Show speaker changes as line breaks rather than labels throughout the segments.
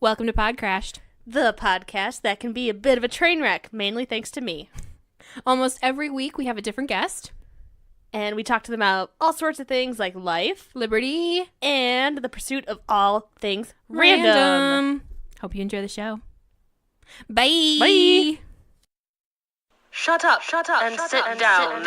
Welcome to Podcrashed,
the podcast that can be a bit of a train wreck, mainly thanks to me.
Almost every week we have a different guest.
And we talk to them about all sorts of things like life,
Liberty,
and the pursuit of all things random.
Hope you enjoy the show. Bye.
Bye.
Shut up, and sit down.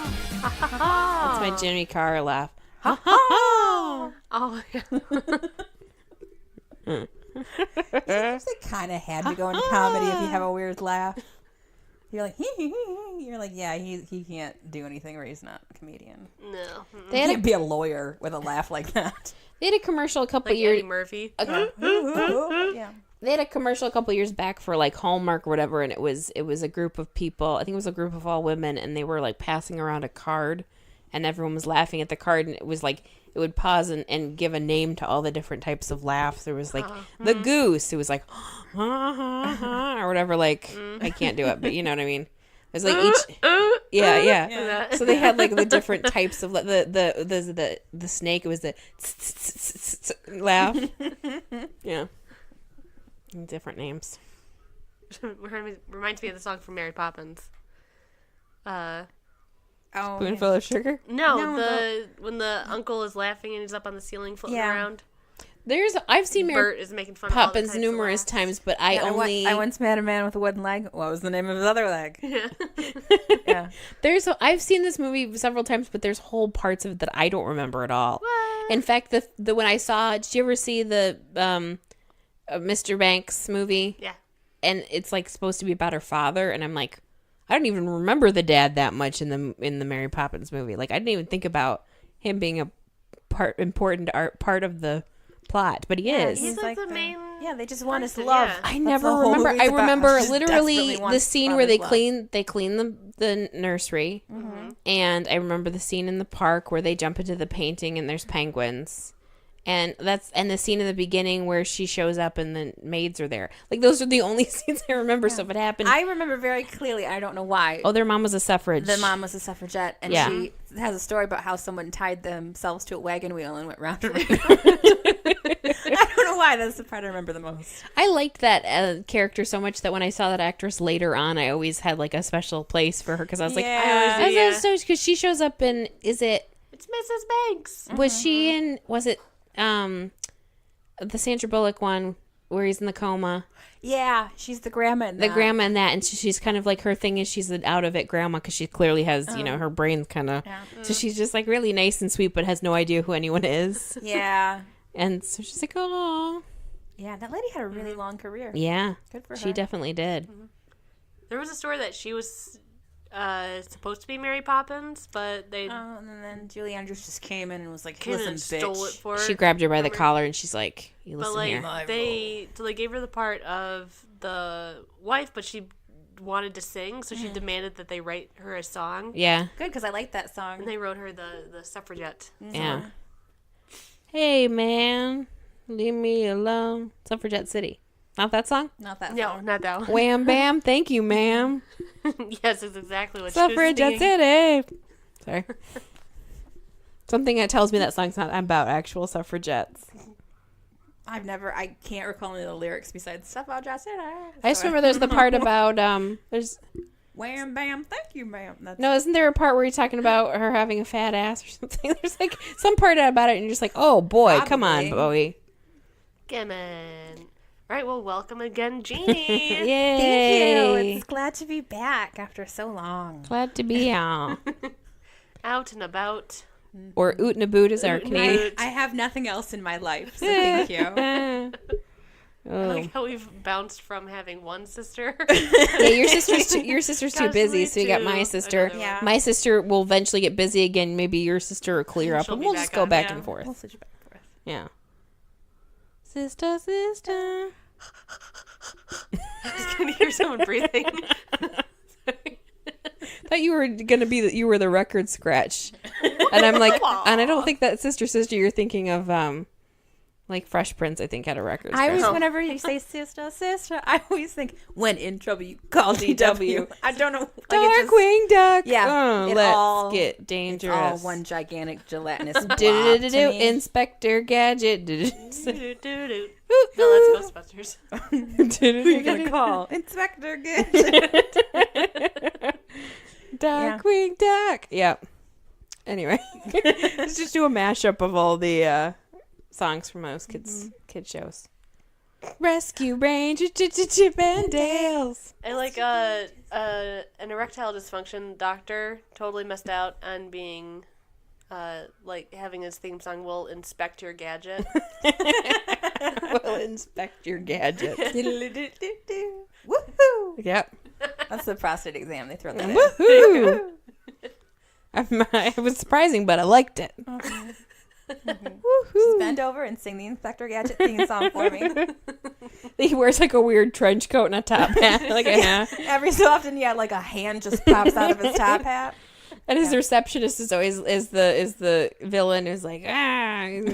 That's my Jimmy Carr laugh. Ha ha!
Oh, yeah.
It kind of had to go into comedy if you have a weird laugh. You're like, you're like, yeah, he can't do anything or he's not a comedian.
No.
He can't be a lawyer with a laugh like that.
They had a commercial a couple
Like
years.
Eddie Murphy.
Yeah.
They had a commercial a couple years back for like Hallmark or whatever, and it was a group of people. I think it was a group of all women, and they were like passing around a card, and everyone was laughing at the card, and it was like it would pause and give a name to all the different types of laughs. There was like the goose. It was like or whatever. Like I can't do it, but you know what I mean. It was like each yeah. So they had like the different types of the snake. It was the laugh. Yeah. Different names.
Reminds me of the song from Mary Poppins.
Spoonful of sugar?
No, when the uncle is laughing and he's up on the ceiling floating around.
I've seen Mary
Bert is making fun of all the
Poppins
types of
numerous
laughs.
times, but I
once met a man with a wooden leg. What was the name of his other leg?
Yeah.
Yeah.
I've seen this movie several times, but there's whole parts of it that I don't remember at all.
What?
In fact, the when I saw, did you ever see the Mr. Banks movie?
Yeah.
And it's like supposed to be about her father, and I'm like, I don't even remember the dad that much in the Mary Poppins movie. Like I didn't even think about him being a important part of the plot, but he is.
He's like the main.
Yeah, they just want his
person,
love.
yeah.
I
That's
never
the whole
remember.
movie's
I
about.
remember
She
literally
desperately
the
wants
scene where they
father's love.
clean the nursery, and I remember the scene in the park where they jump into the painting and there's penguins, and the scene in the beginning where she shows up and the maids are there. Like those are the only scenes I remember. So if it happened,
I remember very clearly. I don't know why.
oh, their mom was a suffrage.
The mom was a suffragette, and
Yeah.
she has a story about how someone tied themselves to a wagon wheel and went round and round. I don't know why. That's the part I remember the most.
I liked that character so much that when I saw that actress later on, I always had like a special place for her because I was like,
Yeah.
because she shows up in
It's Mrs. Banks.
was she in the Sandra Bullock one where he's in the coma?
Yeah, she's the grandma in
The
that.
grandma in that, and she's kind of like, her thing is she's an out of it grandma because she clearly has, her brain's kind of, so she's just like really nice and sweet, but has no idea who anyone is.
Yeah.
And so she's like, oh,
Yeah, that lady had a really long career.
yeah,
Good for her.
she definitely did.
There was a story that she was supposed to be Mary Poppins, but they
Oh, and then Julie Andrews just came in and was like,
came in
listen,
and
bitch.
stole it for her.
She grabbed her by the collar and she's like, you
But
listen
like
here.
they gave her the part of the wife, but she wanted to sing, so she demanded that they write her a song.
Yeah,
Good, because I like that
And
song.
they wrote her the suffragette.
yeah. Hey man, leave me alone. Suffragette City. Not that song?
Not that
No,
song.
not that one.
Wham bam, thank you, ma'am.
Yes, it's exactly what she was
Suffragette
singing.
City. Sorry. Something that tells me that song's not about actual suffragettes.
I can't recall any of the lyrics besides Suffragette City.
I just remember there's the part about there's
Wham bam, thank you, ma'am. That's
isn't there a part where you're talking about her having a fat ass or something? There's like some part about it and you're just like, oh boy, come on,
Probably.
Bowie.
Come on. All right, well, welcome again, Jeannie.
Yay.
Thank you. It's glad to be back after so long.
Glad to be out.
Out and about.
Or Oot and a Boot is our Canadian.
I have nothing else in my life, so thank you.
I
Oh.
like how we've bounced from having one sister.
Yeah, your sister's too busy,
Constantly
so you got
to
my sister.
another one.
Yeah.
My sister will eventually get busy again. Maybe your sister will clear up,
She'll
and
be
we'll
back
just go
on,
back
yeah.
and forth.
We'll switch back and forth.
Yeah. Sister, sister.
I was gonna hear someone breathing.
Thought you were gonna be you were the record scratch, and I'm like, and I don't think that sister. You're thinking of like Fresh Prince. I think had a record
I
scratch.
always, whenever you say sister, I always think, when in trouble, you call DW. I don't know. Like
Darkwing Duck.
Yeah,
Oh,
it
let's
all-
get dangerous.
all one gigantic gelatinous blob
Do-do-do-do,
to me.
Inspector Gadget.
Do-do-do-do. No, that's Ghostbusters.
Who you gonna call? Inspector Gadget.
Darkwing Duck. Yep. Anyway, let's just do a mashup of all the songs from most kid shows. Rescue Ranger, Chip and Dale's.
And like an erectile dysfunction doctor totally missed out on being like having his theme song will inspect your gadget.
We'll inspect your gadget.
Woohoo!
Yep.
That's the prostate exam. They throw that in.
Woohoo! It was surprising, but I liked it.
Just bend over and sing the Inspector Gadget theme song for me.
He wears like a weird trench coat and a top hat, like a hat.
Every so often, yeah, like a hand just pops out of his top hat.
And his receptionist is always is the villain who's like
Arr.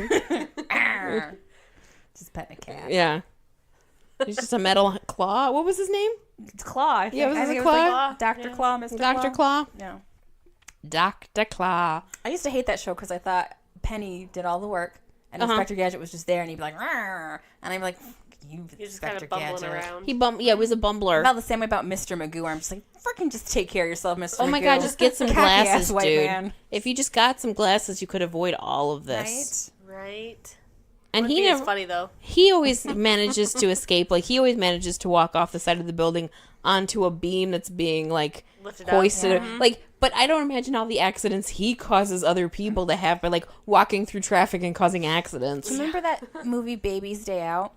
Just petting a cat.
yeah. He's just a metal claw. What was his name?
It's Claw. I think.
Yeah, was
I
it
think it
Claw?
was like Dr. Claw, Mr.
Dr. Claw.
No.
Dr. Claw.
I used to hate that show because I thought Penny did all the work and Inspector Gadget was just there and he'd be like, "Rawr," and I'm like, you
You're just kind
Inspector
of bumbling
Gadget.
around.
He was a bumbler.
I felt the same way about Mr. Magoo. I'm just like, freaking just take care of yourself, Mr. Magoo.
Oh my god, just get some
Cocky-ass
glasses,
white
dude.
man.
If you just got some glasses, you could avoid all of this.
Right?
Right.
And
Would
he
be as
never,
funny though.
he always manages to escape. Like he always manages to walk off the side of the building onto a beam that's being like
Lifted up,
hoisted.
yeah.
Like, but I don't imagine all the accidents he causes other people to have by like walking through traffic and causing accidents.
Remember that movie Baby's Day Out?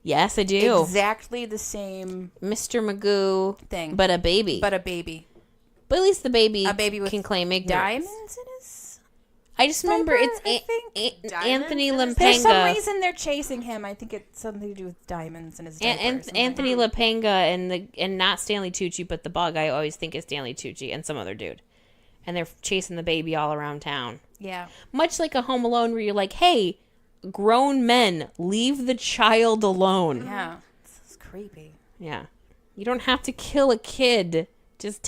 Yes, I do.
Exactly the same
Mr. Magoo,
thing.
but a baby.
But a baby.
But at least the baby,
A baby with
can claim ignorance.
Diamonds in his...
I just remember
diaper,
it's
I think?
Anthony
Diamonds?
There's some
Lampanga.
reason they're chasing him. I think it's something to do with diamonds in his diaper. or
And
something.
Anthony Lapanga and not Stanley Tucci, but the bug I always think is Stanley Tucci and some other dude. And they're chasing the baby all around town.
Yeah.
Much like a Home Alone where you're like, hey, grown men, leave the child alone.
Yeah. This is creepy.
Yeah. You don't have to kill a kid. Just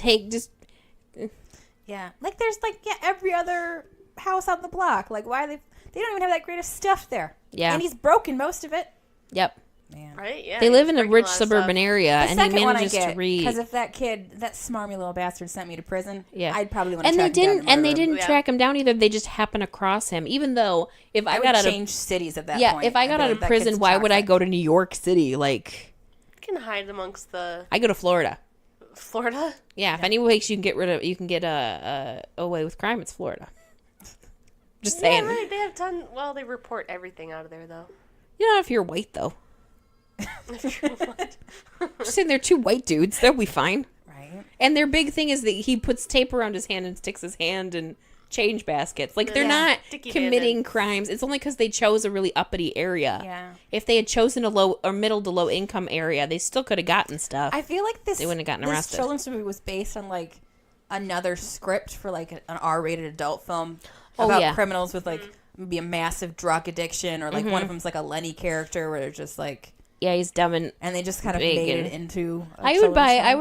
Yeah. Like there's like every other house on the block. Like why they don't even have that great of stuff there.
Yeah.
And he's broken most of it.
Yep.
Man.
Right? Yeah.
They
he
live
was
in a
breaking
rich
lot of
suburban
stuff.
area,
The
and he
second one I
manages to
get,
read.
because if that kid, that smarmy little bastard, sent me to prison,
Yeah.
I'd probably want to
And
track
they
him down
didn't, and they
murder him.
didn't
Yeah.
track him down either. They just happened across him. Even though if I,
I would
got out of
change cities at that
yeah,
point.
if I got
I'd
out
be
of
like, that
prison,
kid's
why would I
toxic.
go to New York City? Like
You can hide amongst the
I go to Florida.
Florida.
Yeah, if any place you can get away with crime, it's Florida. Just
Yeah,
saying.
right. They have ton. Well, they report everything out of there though.
You know, if you're white though,
What?
just saying they're two white dudes, they'll be fine.
Right.
And their big thing is that he puts tape around his hand and sticks his hand in change baskets. Like they're
Yeah.
not
Sticky
committing
bandits.
crimes. It's only because they chose a really uppity area.
Yeah.
If they had chosen a low or middle to low income area, they still could have gotten stuff.
I feel like this.
They wouldn't have gotten
this
arrested.
children's movie was based on like another script for like an R-rated adult film
Oh,
about
yeah.
criminals with like maybe a massive drug addiction, or like one of them's like a Lenny character where they're just like,
Yeah, he's dumb and
and they just kind of
Big
made
and-
it into.
I would buy
I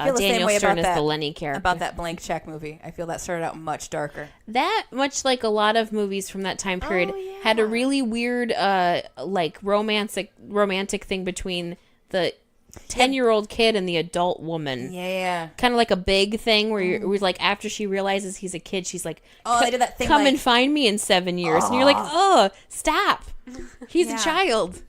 feel the
Daniel
same way
Stern
about
as
that.
the Lenny character.
About that Blank Check movie. I feel that started out much darker.
That, much like a lot of movies from that time period,
Oh,
had a
yeah.
really weird like romantic thing between the 10-year-old kid and the adult woman.
Yeah.
Kind of like a big thing where you're where, like, after she realizes he's a kid, she's like,
Oh, they did that thing
come
like-
and find me in 7 years. And you're like, oh, stop. He's
Yeah.
a child.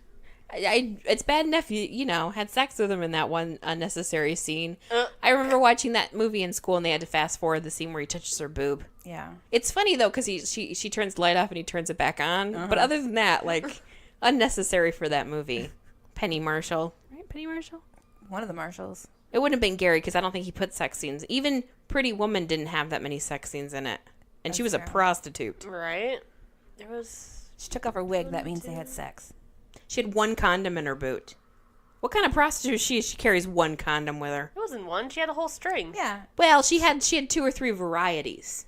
It's bad enough you had sex with him in that one unnecessary scene. I remember watching that movie in school and they had to fast forward the scene where he touches her boob.
Yeah.
It's funny though because she turns the light off and he turns it back on. But other than that, like unnecessary for that movie. Penny Marshall, right? Penny Marshall.
One of the Marshalls.
It wouldn't have been Gary because I don't think he put sex scenes. Even Pretty Woman didn't have that many sex scenes in it, and she was a
fair.
prostitute.
Right. There was
She took off her wig. That means they had sex.
She had one condom in her boot. What kind of prostitute is she? She carries one condom with her.
It wasn't one. She had a whole string.
Yeah.
Well, she had 2 or 3 varieties,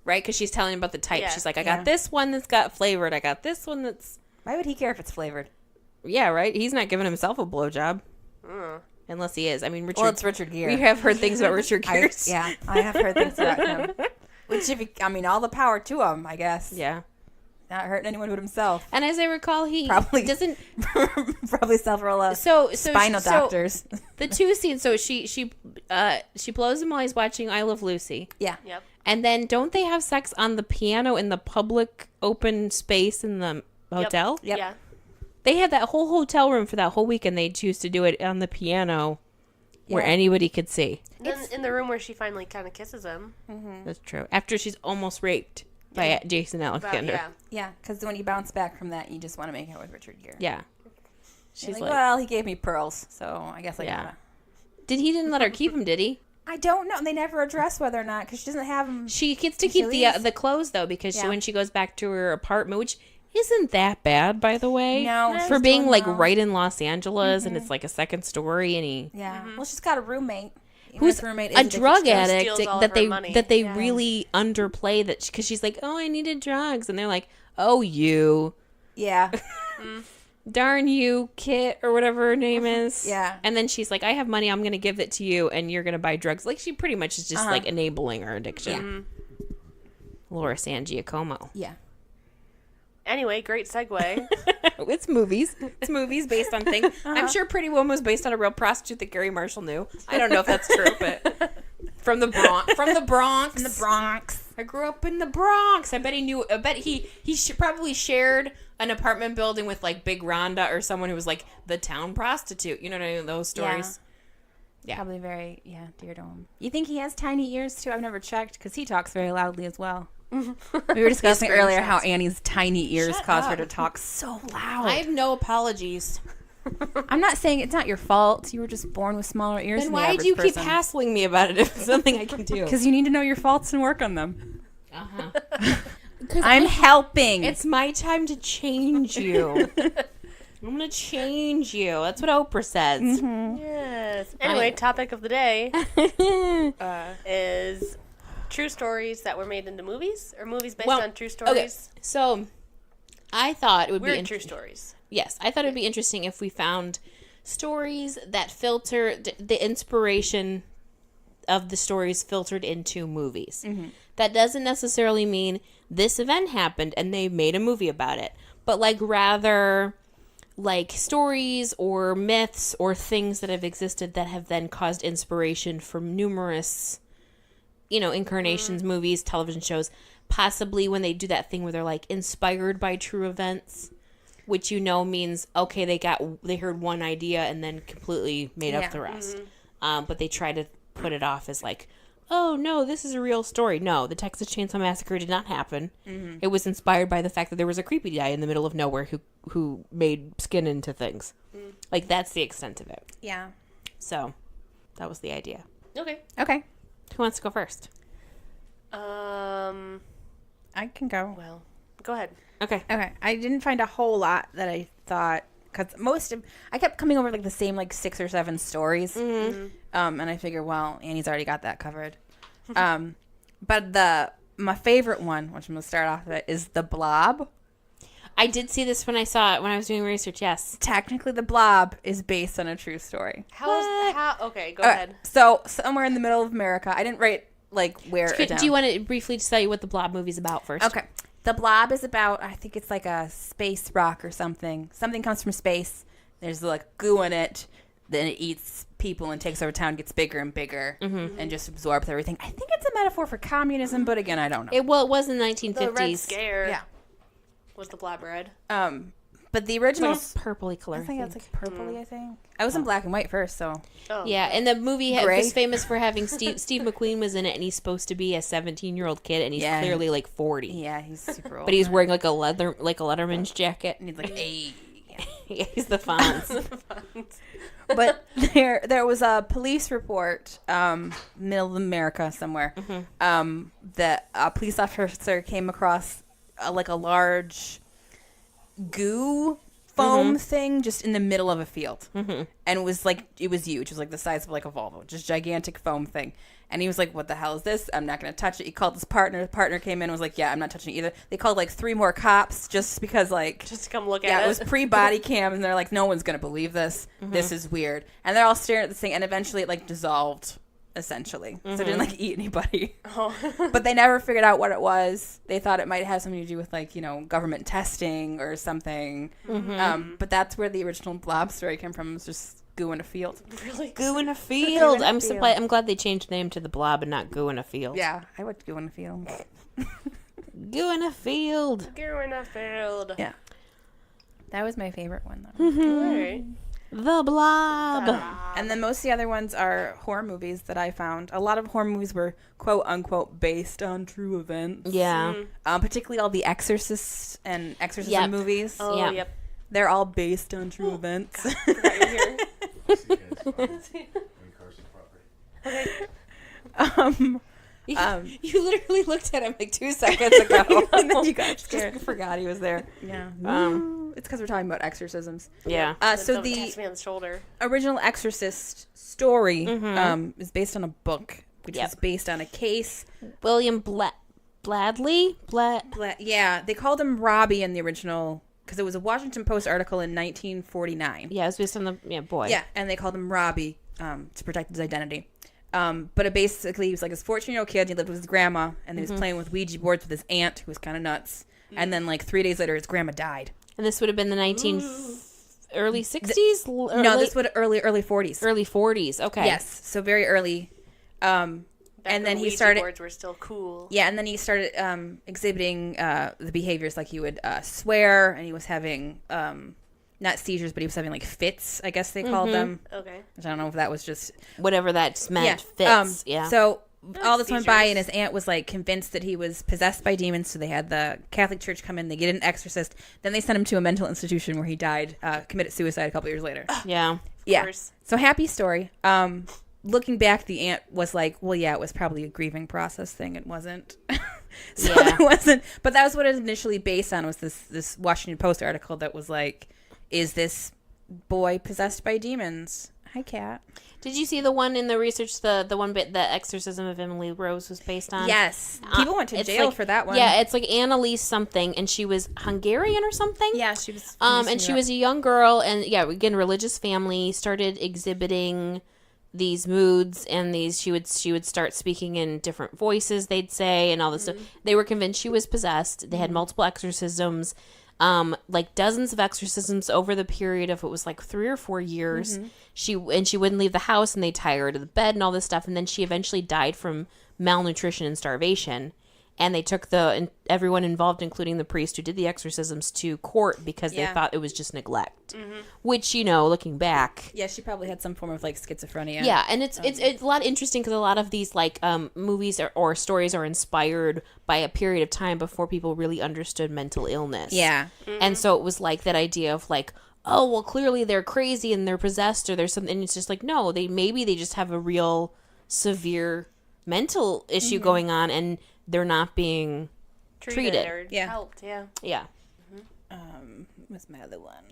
right? Because she's telling about the type.
Yeah.
She's like, I
Yeah.
got this one that's got flavored. I got this one that's...
Why would he care if it's flavored?
Yeah, right? He's not giving himself a blowjob.
Mm.
Unless he is. I mean, Richard...
Well, it's Richard Gere.
We have heard things about Richard Gere.
I have heard things about him. Which, all the power to him, I guess.
Yeah.
Not hurting anyone but himself.
And as I recall, he
Probably
doesn't...
Probably several spinal doctors.
The 2 scenes, so she blows him while he's watching I Love Lucy.
Yeah.
Yep.
And then don't they have sex on the piano in the public open space in the hotel?
Yep.
Yeah.
They had that whole hotel room for that whole week, and they choose to do it on the piano where
Yeah.
anybody could see.
Then in the room where she finally kind of kisses him.
That's true. After she's almost raped by Jason
But,
Alexander.
yeah.
Yeah, because when you bounce back from that, you just want to make out with Richard Gere.
Yeah.
She's
She's
like,
like,
well, he gave me pearls, so I guess I
Yeah.
gotta.
he didn't let her keep him, did he?
I don't know. They never address whether or not, because she doesn't have them.
She gets to
She
keep
leaves.
the clothes, though, because
Yeah.
when she goes back to her apartment, which isn't that bad, by the way.
No,
For
she's
being,
doing
like,
well.
right in Los Angeles, and it's, like, a second story, and he...
Yeah. Well, she's got a roommate.
Who's
His roommate is
a
addicted
drug
to drugs.
addict
Steals all
that
of her
they
money.
Yeah.
really underplay that because she's like, oh, I needed drugs, and they're like, oh, you,
Yeah.
darn you, Kit, or whatever her name is.
Yeah.
And then she's like, I have money, I'm gonna give it to you, and you're gonna buy drugs. Like she pretty much is just like enabling her addiction. Laura San Giacomo.
Yeah.
Anyway, great segue.
It's movies. It's movies based on things. I'm sure Pretty Woman was based on a real prostitute that Gary Marshall knew. I don't know if that's true, but from the Bronx. From the Bronx. I grew up in the Bronx. I bet he knew. I bet he probably shared an apartment building with like Big Rhonda or someone who was like the town prostitute. You know what I mean? Those stories. Yeah.
Probably very, dear to him. You think he has tiny ears, too? I've never checked, because he talks very loudly as well. We were discussing earlier how Annie's tiny ears cause her to talk so loud.
I have no apologies.
I'm not saying it's not your fault. You were just born with smaller ears
Then
than the
why
average
do you keep
person.
hassling me about it if it's something I can do?
Because you need to know your faults and work on them.
Uh-huh.
I'm helping.
It's my time to change you. I'm going to change you. That's what Oprah says.
Yes. Anyway, topic of the day is true stories that were made into movies or movies based on true stories.
Okay. So I thought it would
Weird
be
true stories.
Yes, I thought it would be interesting if we found stories that filter the inspiration of the stories filtered into movies. That doesn't necessarily mean this event happened and they made a movie about it, but like rather like stories or myths or things that have existed that have then caused inspiration from numerous, incarnations, movies, television shows, possibly when they do that thing where they're like inspired by true events, which means, okay, they heard one idea and then completely made up the rest. But they try to put it off as like, oh no, this is a real story. No, the Texas Chainsaw Massacre did not happen. It was inspired by the fact that there was a creepy guy in the middle of nowhere who made skin into things. Like that's the extent of it.
Yeah.
So that was the idea.
Okay.
Okay.
Who wants to go first?
I can go.
Well, go ahead.
Okay.
Okay. I didn't find a whole lot that I thought, because I kept coming over like the same like 6 or 7 stories. And I figured, well, Annie's already got that covered. But my favorite one, which I'm going to start off with, is the Blob.
I did see this when I saw it when I was doing research. Yes.
Technically, the Blob is based on a true story.
Okay, go ahead.
So somewhere in the middle of America, I didn't write like where or down.
Do you want to briefly tell you what the Blob movie's about first?
Okay. The Blob is about, I think it's like a space rock or something. Something comes from space. There's like goo in it. Then it eats people and takes over town, gets bigger and bigger, and just absorbs everything. I think it's a metaphor for communism, but again, I don't know.
It was in the 1950s.
The Red Scare.
Yeah.
Was the Blob red?
But the
It's
original,
like a purpley color.
I think it's like purpley. I think I was in black and white first, so
Oh.
Yeah, and the movie
Gray.
was famous for having Steve McQueen was in it, and he's supposed to be a 17-year-old kid, and he's
Yeah.
clearly like 40.
yeah, he's super old.
But he's wearing like a Letterman's jacket.
and he's like, hey.
Yeah, he's the Fonz.
But there was a police report, middle of America somewhere, that a police officer came across like a large goo foam thing just in the middle of a field. And it was huge. It was like the size of like a Volvo, just gigantic foam thing. And he was like, what the hell is this? I'm not going to touch it. He called his partner. The partner came in and was like, yeah, I'm not touching it either. They called like 3 more cops just because like...
Just to come look at it.
Yeah, it was pre-body cam, and they're like, no one's going to believe this. This is weird. And they're all staring at this thing, and eventually it like dissolved, essentially. So it didn't like eat anybody.
Oh.
But they never figured out what it was. They thought it might have something to do with like, government testing or something. But that's where the original Blob story came from. It was just goo in a field.
Really?
Goo in a field. I'm glad they changed the name to the Blob and not Goo in a Field.
Yeah, I would goo in a field.
Goo in a field.
Goo in a field.
Yeah. That was my favorite one, though.
All right.
The Blob.
And then most of the other ones are horror movies that I found. A lot of horror movies were quote unquote based on true events.
Yeah.
Particularly all the Exorcist and Exorcism movies.
Oh,
Yeah.
yep.
They're all based on true events.
Forgot you're here.
You literally looked at him like 2 seconds ago.
And then you got scared.
Forgot he was there.
Yeah. It's because we're talking about exorcisms.
Yeah.
So
Don't
the
tap me on the shoulder.
original Exorcist story is based on a book, which was based on a case.
William Bladley?
Yeah, they called him Robbie in the original because it was a Washington Post article in 1949.
Yeah, it was based on the boy.
Yeah, and they called him Robbie to protect his identity. But it basically, he was like this 14-year-old kid. He lived with his grandma, and he was playing with Ouija boards with his aunt, who was kind of nuts. And then, like 3 days later, his grandma died.
And this would have been the early 60s?
This would early 40s.
Early 40s. Okay.
Yes, so very early. And then he
Ouija
started.
boards were still cool.
Yeah, and then he started exhibiting the behaviors, like he would swear, and he was having not seizures, but he was having like fits, I guess they called them.
Okay.
Which I don't know if that was just
Whatever that meant.
yeah.
Fits. Yeah.
So all this went by,
seizures.
and his aunt was like convinced that he was possessed by demons. So they had the Catholic Church come in, they get an exorcist, then they sent him to a mental institution where he died, committed suicide a couple years later.
Yeah.
Yeah.
course.
So happy story. Looking back, the aunt was like, well, yeah, it was probably a grieving process thing. It wasn't. So
Yeah.
there wasn't. But that was what it was initially based on, was this Washington Post article that was like, is this boy possessed by demons? Hi, Kat.
Did you see the one in the research, the one bit, the Exorcism of Emily Rose was based on?
Yes. People went to
It's
jail
like-
for that one.
Yeah, it's like Annalise something, and she was Hungarian or something.
Yeah, she was.
And she was a young girl, and yeah, again, religious family, started exhibiting these moods, and she would start speaking in different voices, they'd say, and all this stuff. They were convinced she was possessed. They had multiple exorcisms, like dozens of exorcisms over the period of, it was like 3 or 4 years. She wouldn't leave the house, and they tie her to the bed and all this stuff, and then she eventually died from malnutrition and starvation. And they took everyone involved, including the priest who did the exorcisms, to court because they thought it was just neglect. Which, looking back,
Yeah, she probably had some form of like schizophrenia.
yeah, and it's a lot interesting because a lot of these like movies or stories are inspired by a period of time before people really understood mental illness.
Yeah.
And so it was like that idea of like, oh well, clearly they're crazy and they're possessed or there's something. And it's just like, no, they just have a real severe mental issue going on, and they're not being treated.
or
Yeah.
helped. Yeah.
Yeah.
What's my other one?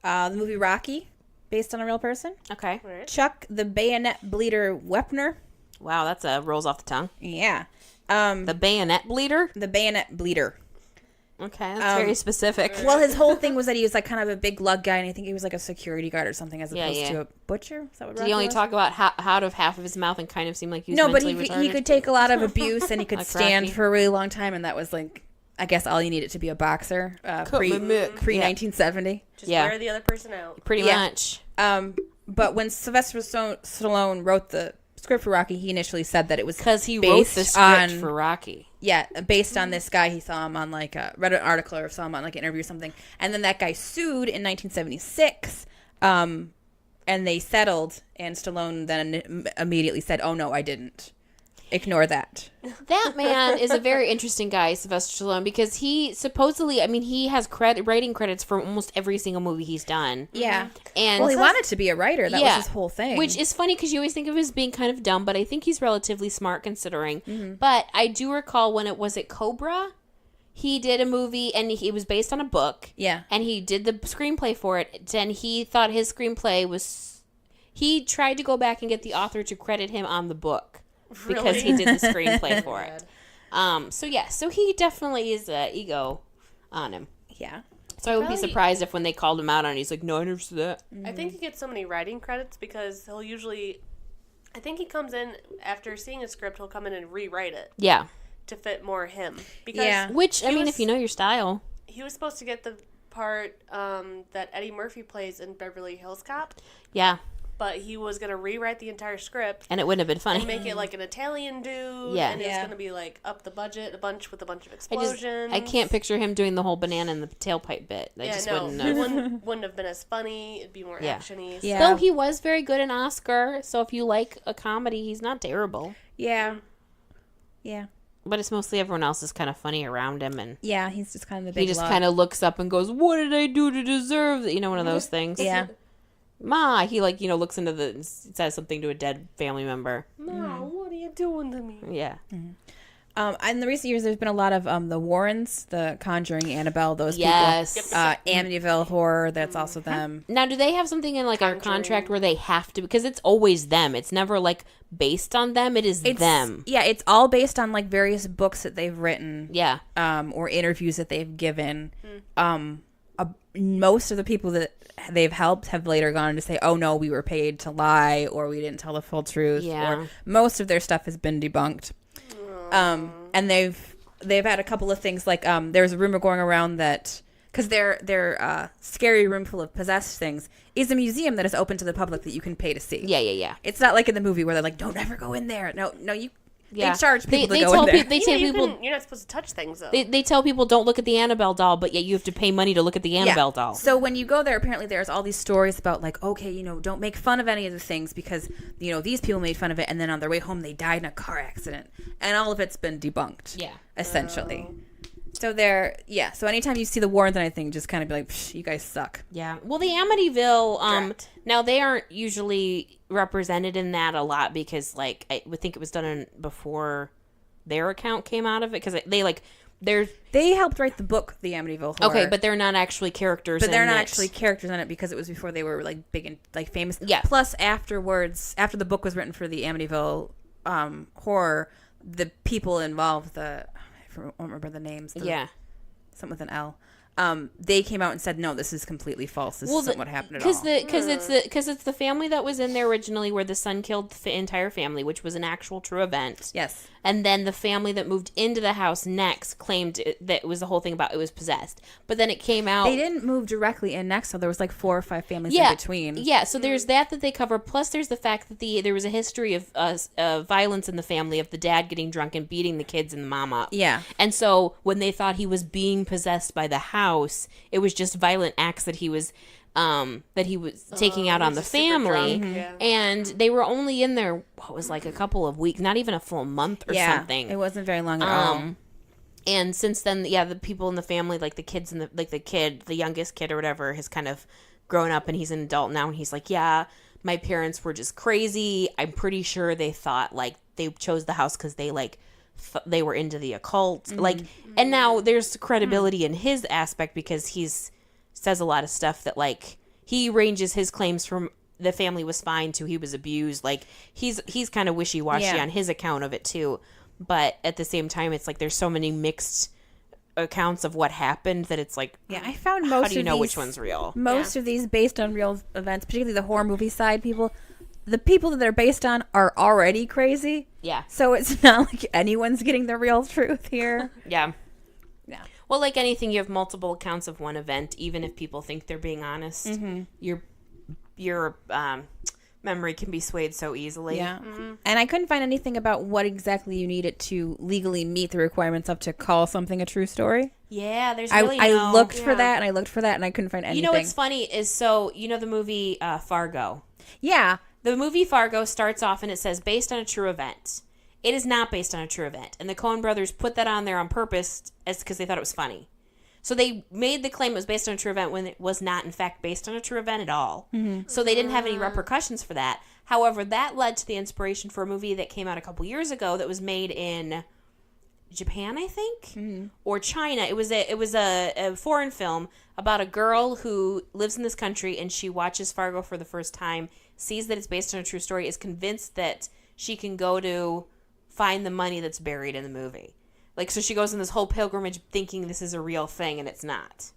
The movie Rocky, based on a real person.
Okay.
All right.
Chuck the Bayonet Bleeder Wepner.
Wow, that's rolls off the tongue.
Yeah.
The bayonet bleeder.
The Bayonet Bleeder.
Okay, that's very specific.
Well, his whole thing was that he was like kind of a big lug guy, and I think he was like a security guard or something, as opposed to a butcher. Is that what
Did
Rocky
he only
was?
talk about how out of half of his mouth and kind of seemed like he was
No, but
mentally
he
retarded?
could take a lot of abuse, and he could
Like
stand
Rocky.
for a really long time, and that was like, I guess, all you needed to be a boxer pre 1970.
Just
Yeah.
wear the other person out.
Pretty
Yeah.
much.
But when Sylvester Stallone wrote the script for Rocky, he initially said that it was
Because he wrote the
based
script
on-
for Rocky.
Yeah, based on this guy. He saw him on like read an article or saw him on like an interview or something, and then that guy sued in 1976, and they settled. And Stallone then immediately said, "Oh no, I didn't. Ignore that."
That man is a very interesting guy, Sylvester Stallone, because he supposedly, I mean, he has writing credits for almost every single movie he's done.
Yeah,
And
well, he wanted to be a writer. That
Yeah.
was his whole thing.
Which is funny because you always think of him as being kind of dumb, but I think he's relatively smart considering.
Mm-hmm.
But I do recall when it Cobra? he did a movie, and it was based on a book.
Yeah.
And he did the screenplay for it, and he thought his screenplay was... He tried to go back and get the author to credit him on the book because he did the screenplay for it. So he definitely is ego on him.
Yeah.
So I would be surprised if when they called him out on it, he's like, no, I never said that.
I think he gets so many writing credits because he'll usually... I think he comes in, after seeing a script, he'll come in and rewrite it.
Yeah.
To fit more him. Because
Which, I mean, if you know your style.
He was supposed to get the part that Eddie Murphy plays in Beverly Hills Cop.
Yeah.
But he was going to rewrite the entire script.
And it wouldn't have been funny.
And make it like an Italian dude.
Yeah.
And it's going to be like up the budget with a bunch of explosions.
I can't picture him doing the whole banana in the tailpipe bit.
It wouldn't have been as funny. It'd be more action-y.
Yeah.
Though he was very good in Oscar, so if you like a comedy, he's not terrible.
Yeah. Yeah.
But it's mostly everyone else is kind of funny around him, and
Yeah, he's just kind of the big
he just kind of looks up and goes, "What did I do to deserve that?" You know, one of those things.
Yeah.
Ma, he looks into says something to a dead family member.
No, what are you doing to me?
Yeah.
In the recent years, there's been a lot of the Warrens, the Conjuring, Annabelle, those
Yes.
people. Amityville Horror, that's also them.
Now, do they have something in like our contract where they have to? Because it's always them. It's never like based on them. It's them.
Yeah, it's all based on like various books that they've written.
Yeah.
Or interviews that they've given. Most of the people that they've helped have later gone to say, "Oh no, we were paid to lie," or "We didn't tell the full truth."
Yeah.
Or most of their stuff has been debunked. And they've had a couple of things like there's a rumor going around that because their scary room full of possessed things is a museum that is open to the public that you can pay to see.
Yeah.
It's not like in the movie where they're like, "Don't ever go in there." No, you.
Yeah.
They charge people to go
tell
in there.
They tell people
You're not supposed to touch things, though.
they tell people don't look at the Annabelle doll, but yet you have to pay money to look at the Annabelle doll.
So when you go there, apparently there's all these stories about like, okay, don't make fun of any of the things because these people made fun of it, and then on their way home they died in a car accident, and all of it's been debunked.
Yeah.
Essentially. So so anytime you see the Warrens and anything, just kind of be like, Psh, you guys suck.
Yeah. Well, the Amityville, now they aren't usually represented in that a lot because, like, I would think it was done before their account came out of it because
they helped write the book, The Amityville Horror.
Okay, but they're not actually characters.
But they're not actually characters in it because it was before they were like big and like famous.
Yeah.
Plus, afterwards, after the book was written for the Amityville Horror, the people involved, I don't remember the names. Something with an L. They came out and said, no, this is completely false. This isn't what happened at all.
Because it's the family that was in there originally where the son killed the entire family, which was an actual true event.
Yes.
And then the family that moved into the house next claimed that it was the whole thing about it was possessed. But then it came out...
They didn't move directly in next, so there was like 4 or 5 families in between.
Yeah, so there's that they cover. Plus there's the fact that there was a history of violence in the family of the dad getting drunk and beating the kids and the mom up.
Yeah.
And so when they thought he was being possessed by the house, it was just violent acts that he was taking out on the family. And they were only in there, like a couple of weeks, not even a full month or something.
It wasn't very long at all.
And since then, the people in the family, like the kids and the youngest kid or whatever, has kind of grown up and he's an adult now. And he's like, yeah, my parents were just crazy. I'm pretty sure they thought like they chose the house because they they were into the occult. And now there's credibility in his aspect because says a lot of stuff that like he ranges his claims from the family was fine to he was abused. Like he's kind of wishy-washy on his account of it too. But at the same time, it's like there's so many mixed accounts of what happened that it's like,
I found most
how do you know which one's real?
Most of these based on real events, particularly the horror movie side the people that they're based on are already crazy.
Yeah.
So it's not like anyone's getting the real truth here.
Yeah.
Yeah.
Well, like anything, you have multiple accounts of one event. Even if people think they're being honest, your memory can be swayed so easily.
Yeah. And I couldn't find anything about what exactly you needed to legally meet the requirements of to call something a true story.
Yeah, there's really
I looked for that and I looked for that and I couldn't find anything.
You know what's funny is the movie Fargo.
Yeah.
The movie Fargo starts off and it says based on a true event. It is not based on a true event. And the Coen brothers put that on there on purpose because they thought it was funny. So they made the claim it was based on a true event when it was not, in fact, based on a true event at all. Mm-hmm. So they didn't have any repercussions for that. However, that led to the inspiration for a movie that came out a couple years ago that was made in Japan, I think, or China. It was a foreign film about a girl who lives in this country, and she watches Fargo for the first time, sees that it's based on a true story, is convinced that she can go to find the money that's buried in the movie. Like, so she goes on this whole pilgrimage thinking this is a real thing, and it's not.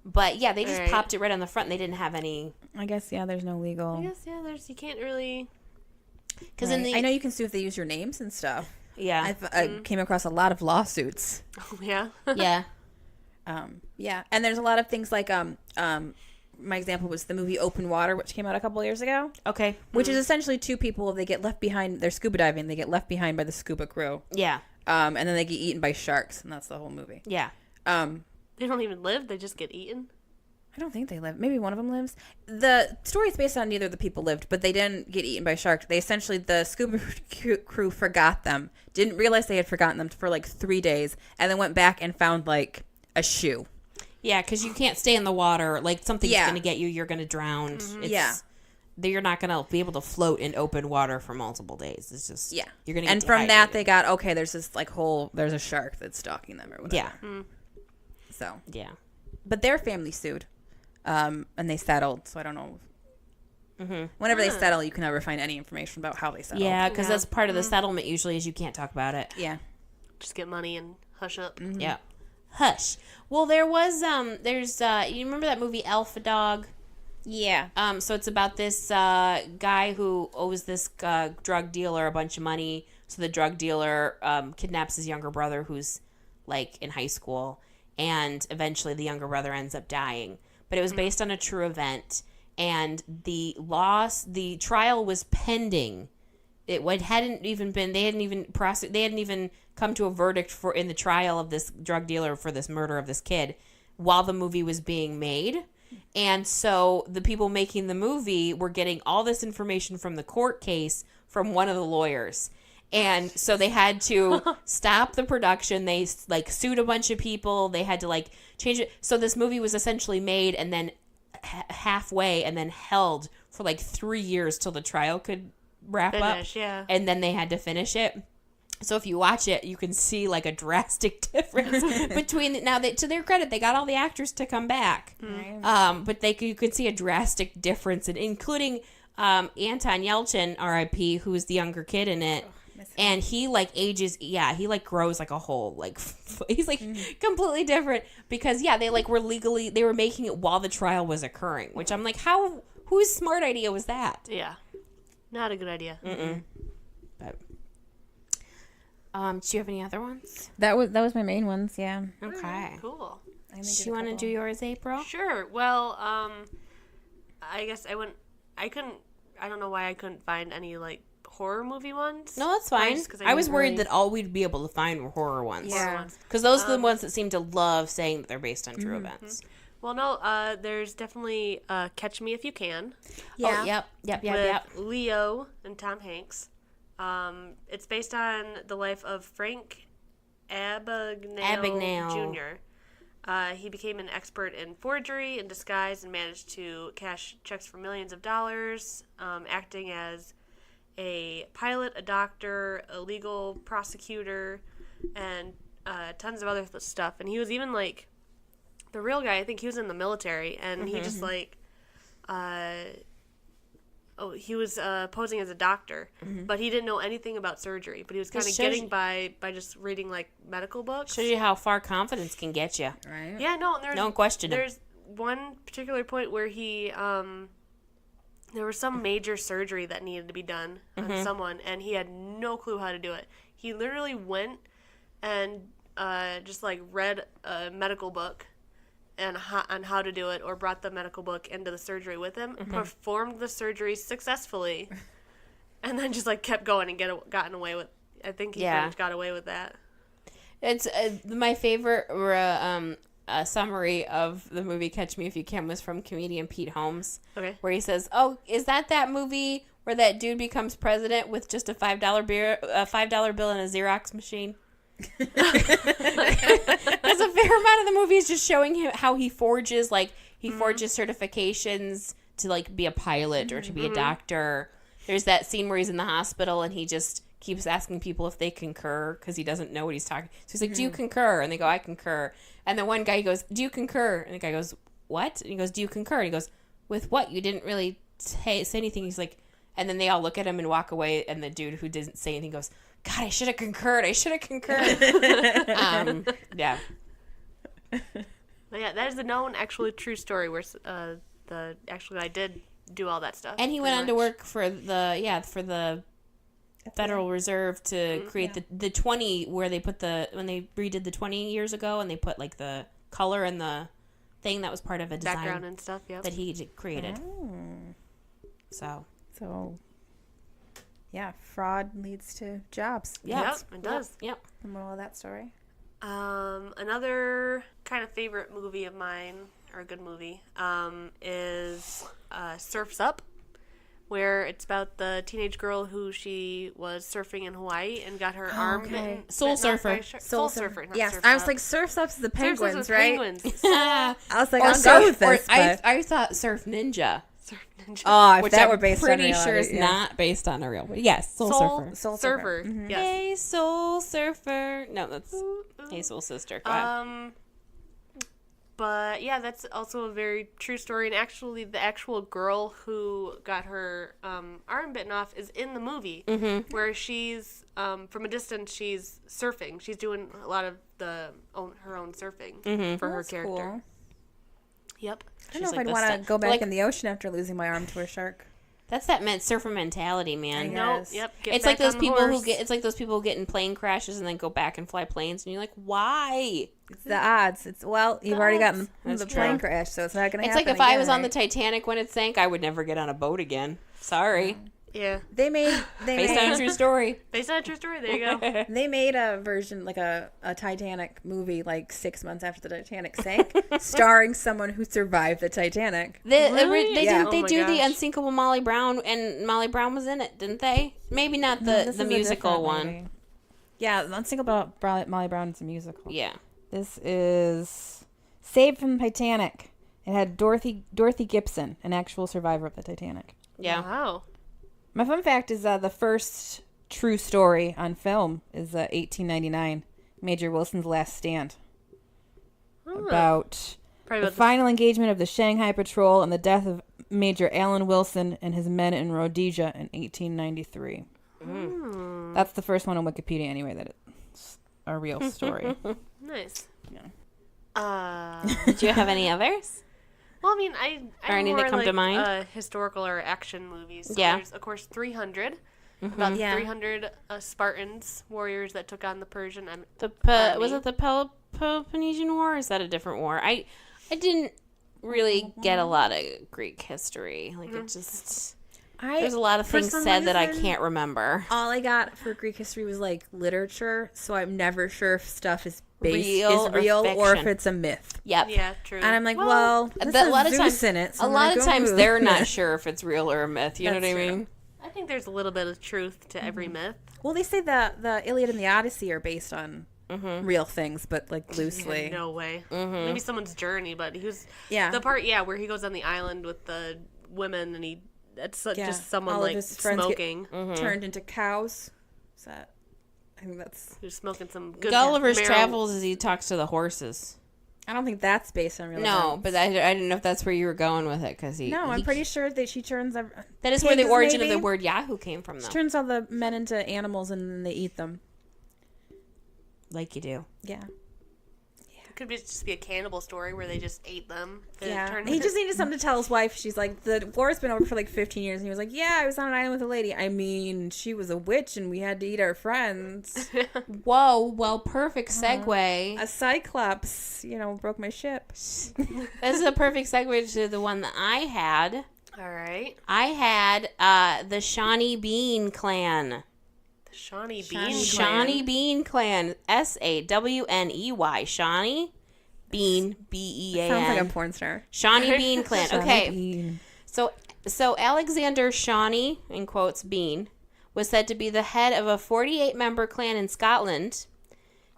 But yeah, they just popped it right on the front, and they didn't have any.
I guess there's no legal.
I guess you can't really.
Because
I know you can sue if they use your names and stuff.
Yeah,
I came across a lot of lawsuits.
Oh, yeah.
yeah.
Yeah, and there's a lot of things like my example was the movie Open Water, which came out a couple years ago.
Okay.
Which is essentially two people, they get left behind, they're scuba diving, they get left behind by the scuba crew.
Yeah.
And then they get eaten by sharks, and that's the whole movie.
Yeah.
They don't even live, they just get eaten.
I don't think they live. Maybe one of them lives. The story is based on neither of the people lived, but they didn't get eaten by sharks. They essentially, the scuba crew forgot them, didn't realize they had forgotten them for like 3 days, and then went back and found like a shoe.
Yeah, because you can't stay in the water. Like, something's going to get you. You're going to drown. You're not going to be able to float in open water for multiple days. It's just, you're going to get
And from that, they got, okay, there's this, like, there's a shark that's stalking them or whatever.
Yeah.
So.
Yeah.
But their family sued. And they settled, so I don't know. Whenever they settle, you can never find any information about how they settled.
Yeah, because that's part of the settlement usually is you can't talk about it.
Yeah.
Just get money and hush up.
Yeah. Hush. Well, there was, you remember that movie Alpha Dog?
Yeah.
So it's about this guy who owes this drug dealer a bunch of money. So the drug dealer kidnaps his younger brother who's, like, in high school. And eventually the younger brother ends up dying. But it was based on a true event. And the trial was pending. They hadn't even come to a verdict in the trial of this drug dealer for this murder of this kid while the movie was being made. And so the people making the movie were getting all this information from the court case from one of the lawyers. And so they had to stop the production. They sued a bunch of people. They had to change it. So this movie was essentially made and then halfway and then held for 3 years till the trial could wrap up.
Yeah.
And then they had to finish it. So if you watch it, you can see a drastic difference between now. To their credit, they got all the actors to come back, but you could see a drastic difference, including Anton Yelchin, R.I.P., who is the younger kid in it, and he ages. Yeah, he grows like a whole he's completely different because they they were making it while the trial was occurring, which I'm whose smart idea was that?
Yeah, not a good idea.
But. Do you have any other ones?
That was my main ones, yeah.
Okay.
Cool.
Do you want to do yours, April?
Sure. Well, I guess I don't know why I couldn't find any horror movie ones.
No, that's fine. I was worried that all we'd be able to find were horror ones.
Yeah.
Because those are the ones that seem to love saying that they're based on true events.
Well, no, there's definitely Catch Me If You Can.
Yeah. Oh, yep.
With Leo and Tom Hanks. It's based on the life of Frank Abagnale Jr. He became an expert in forgery and disguise and managed to cash checks for millions of dollars, acting as a pilot, a doctor, a legal prosecutor, and tons of other stuff. And he was even the real guy. I think he was in the military, and he just he was posing as a doctor, but he didn't know anything about surgery. But he was kind of getting by just reading medical books.
Shows you how far confidence can get you.
Right.
Yeah, no,
don't question him.
There's one particular point where he there was some major surgery that needed to be done on someone, and he had no clue how to do it. He literally went and just read a medical book on how to do it, or brought the medical book into the surgery with him, performed the surgery successfully, and then just kept going and gotten away with. I think he pretty much got away with that.
It's my favorite summary of the movie Catch Me If You Can was from comedian Pete Holmes. Okay. Where he says, "Oh, is that movie where that dude becomes president with just a $5 bill and a Xerox machine?" Because a fair amount of the movie is just showing him how he forges forges certifications to be a pilot or to be a doctor. There's that scene where he's in the hospital and he just keeps asking people if they concur because he doesn't know what he's talking. So he's like, do you concur? And they go, I concur. And the one guy goes, do you concur? And the guy goes, what? And he goes, do you concur? And he goes, with what? You didn't really say anything. He's like, and then they all look at him and walk away. And the dude who didn't say anything goes, God, I should have concurred. Yeah.
But yeah, that is a known, actually true story where the actual guy did do all that stuff.
And he went on to work for the Federal Reserve to create the 20 where they put when they redid the 20 years ago and they put like the color and the thing that was part of a design
background and stuff. Yeah,
that he created.
So yeah, fraud leads to jobs.
Yep, it does.
Yep.
The moral of that story.
Another kind of favorite movie of mine, or a good movie, is Surf's Up, where it's about the teenage girl who she was surfing in Hawaii and got her arm bitten.
Soul Surfer.
Soul Surfer. Not
Yes,
Surf's
I was
Up.
like, Surf's Up's the
Surf's
penguins,
Up's
right?
Penguins.
I was like,
Or
I'll go with
Surf, or
this. But...
I thought Surf Ninja.
Surf Ninja.
Oh, if
Which
that
I'm
were based on
pretty
reality,
sure is
yeah.
not based on a real. But yes, Soul Surfer.
Soul
Surfer.
Surfer.
Yes.
Hey, Soul Surfer. No, that's Hey, Soul Sister. Go ahead.
But yeah, that's also a very true story. And actually, the actual girl who got her arm bitten off is in the movie, where she's from a distance. She's surfing. She's doing a lot of her own surfing for her character.
Cool.
Yep.
I don't know if I'd want to go back in the ocean after losing my arm to a shark.
That's that surfer mentality, man.
No.
Yes.
Yep.
It's like those people who get. It's like those people who get in plane crashes and then go back and fly planes, and you're like, why?
It's the odds. You've already gotten the
That's
plane
true.
crash, so it's not going to
It's
happen.
like if I was on the
right?
Titanic when it sank, I would never get on a boat again. Sorry.
Yeah.
They made
Based on a true story.
Based on a true story. There you go.
They made a version, like a Titanic movie, like 6 months after the Titanic sank, starring someone who survived the Titanic.
They
Yeah.
didn't they
Oh my
do the
gosh.
Unsinkable Molly Brown, and Molly Brown was in it, didn't they? Maybe not
This
the
is a
musical
different
one.
movie. Yeah, Unsinkable Molly Brown is a musical.
Yeah.
This is Saved from the Titanic. It had Dorothy Gibson, an actual survivor of the Titanic.
Yeah.
Wow.
My fun fact is the first true story on film is 1899, Major Wilson's Last Stand. About
Probably
the
about
final engagement of the Shanghai Patrol and the death of Major Alan Wilson and his men in Rhodesia in 1893. That's the first one on Wikipedia anyway that it's a real story.
Nice.
Yeah.
Did you have any others?
Well, I mean,
Or any that come to mind?
Historical or action movies. So
Yeah.
There's, of course, 300. About the
Yeah.
300 Spartans, warriors that took on the Persian army.
Was it the Peloponnesian War? Or is that a different war? I didn't really get a lot of Greek history. Like it just there's a lot of things
some
said that I
reason-
can't remember.
All I got for Greek history was like literature, so I'm never sure if stuff is
Real
or if
fiction.
it's a myth.
Yep.
Yeah, true.
And I'm like, well, this
a lot
has
of
Zeus
times,
in it. So
a
I'm
lot
gonna
of
go
times
with
they're
it.
not sure if it's real or a myth. You know what I
That's true.
mean?
I think there's a little bit of truth to every myth.
Well, they say the Iliad and the Odyssey are based on real things, but like loosely.
Yeah, no way. Maybe someone's journey, but he was
Yeah.
the part where he goes on the island with the women and that's just someone
All of
like
his friends
smoking.
turned into cows. Is that? I think that's.
Who's smoking some good
Gulliver's
marijuana.
Travels is he talks to the horses.
I don't think that's based on real.
No,
events.
but I didn't know if that's where you were going with it because
No, I'm pretty sure that she turns.
that is where the
pigs,
origin of
maybe?
the word Yahoo came from,
She
though.
turns all the men into animals and then they eat them.
Like you do.
Yeah.
It could just be a cannibal story where they just ate them. and it
Yeah.
turned-
He just needed something to tell his wife. She's like, the war's been over for like 15 years. And he was like, yeah, I was on an island with a lady. I mean, she was a witch and we had to eat our friends.
Whoa, well, perfect segue.
A cyclops, broke my ship.
This is a perfect segue to the one that I had.
All right.
I had the Shawney Bean Clan.
The Shawney Bean
Shawney Bean Clan. SAWNEY. Shawney Bean, BEAN.
Sounds like a porn star.
Shawney Bean Clan. Okay.
Shawnee Bean.
So Alexander Shawney, in quotes, Bean, was said to be the head of a 48-member clan in Scotland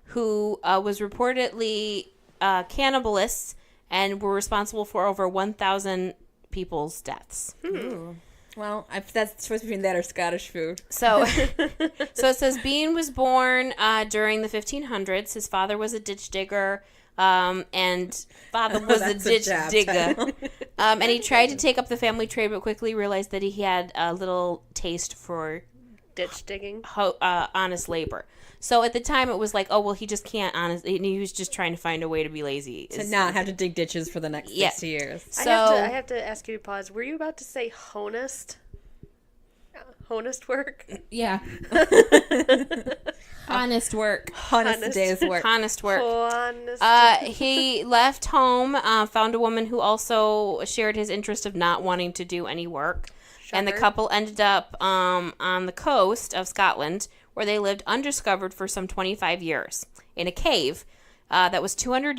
who was reportedly cannibalists and were responsible for over 1,000 people's deaths.
Ooh. Well, that's the choice between that or Scottish food.
So, so it says Bean was born during the 1500s. His father was a ditch digger, and father was a ditch digger. And he tried to take up the family trade, but quickly realized that he had a little taste for
Ditch digging.
honest labor. So at the time, it was like, oh, well, he just can't he was just trying to find a way to be lazy.
To not have to dig ditches for the next 60 years.
So
I have to ask you to pause. Were you about to say honest? Honest work?
Yeah. Honest work.
Honest day's work.
Honest work.
Honest.
He left home, found a woman who also shared his interest of not wanting to do any work. And the couple ended up on the coast of Scotland, where they lived undiscovered for some 25 years in a cave that was 200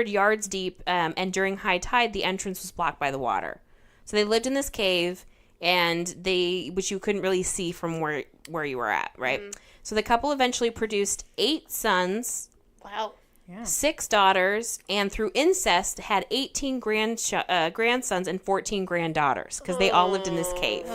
yards deep, and during high tide, the entrance was blocked by the water. So they lived in this cave, which you couldn't really see from where you were at, right? Mm. So the couple eventually produced 8 sons.
Wow.
Yeah.
6 daughters, and through incest had 18 grandsons and 14 granddaughters, because they all lived in this cave.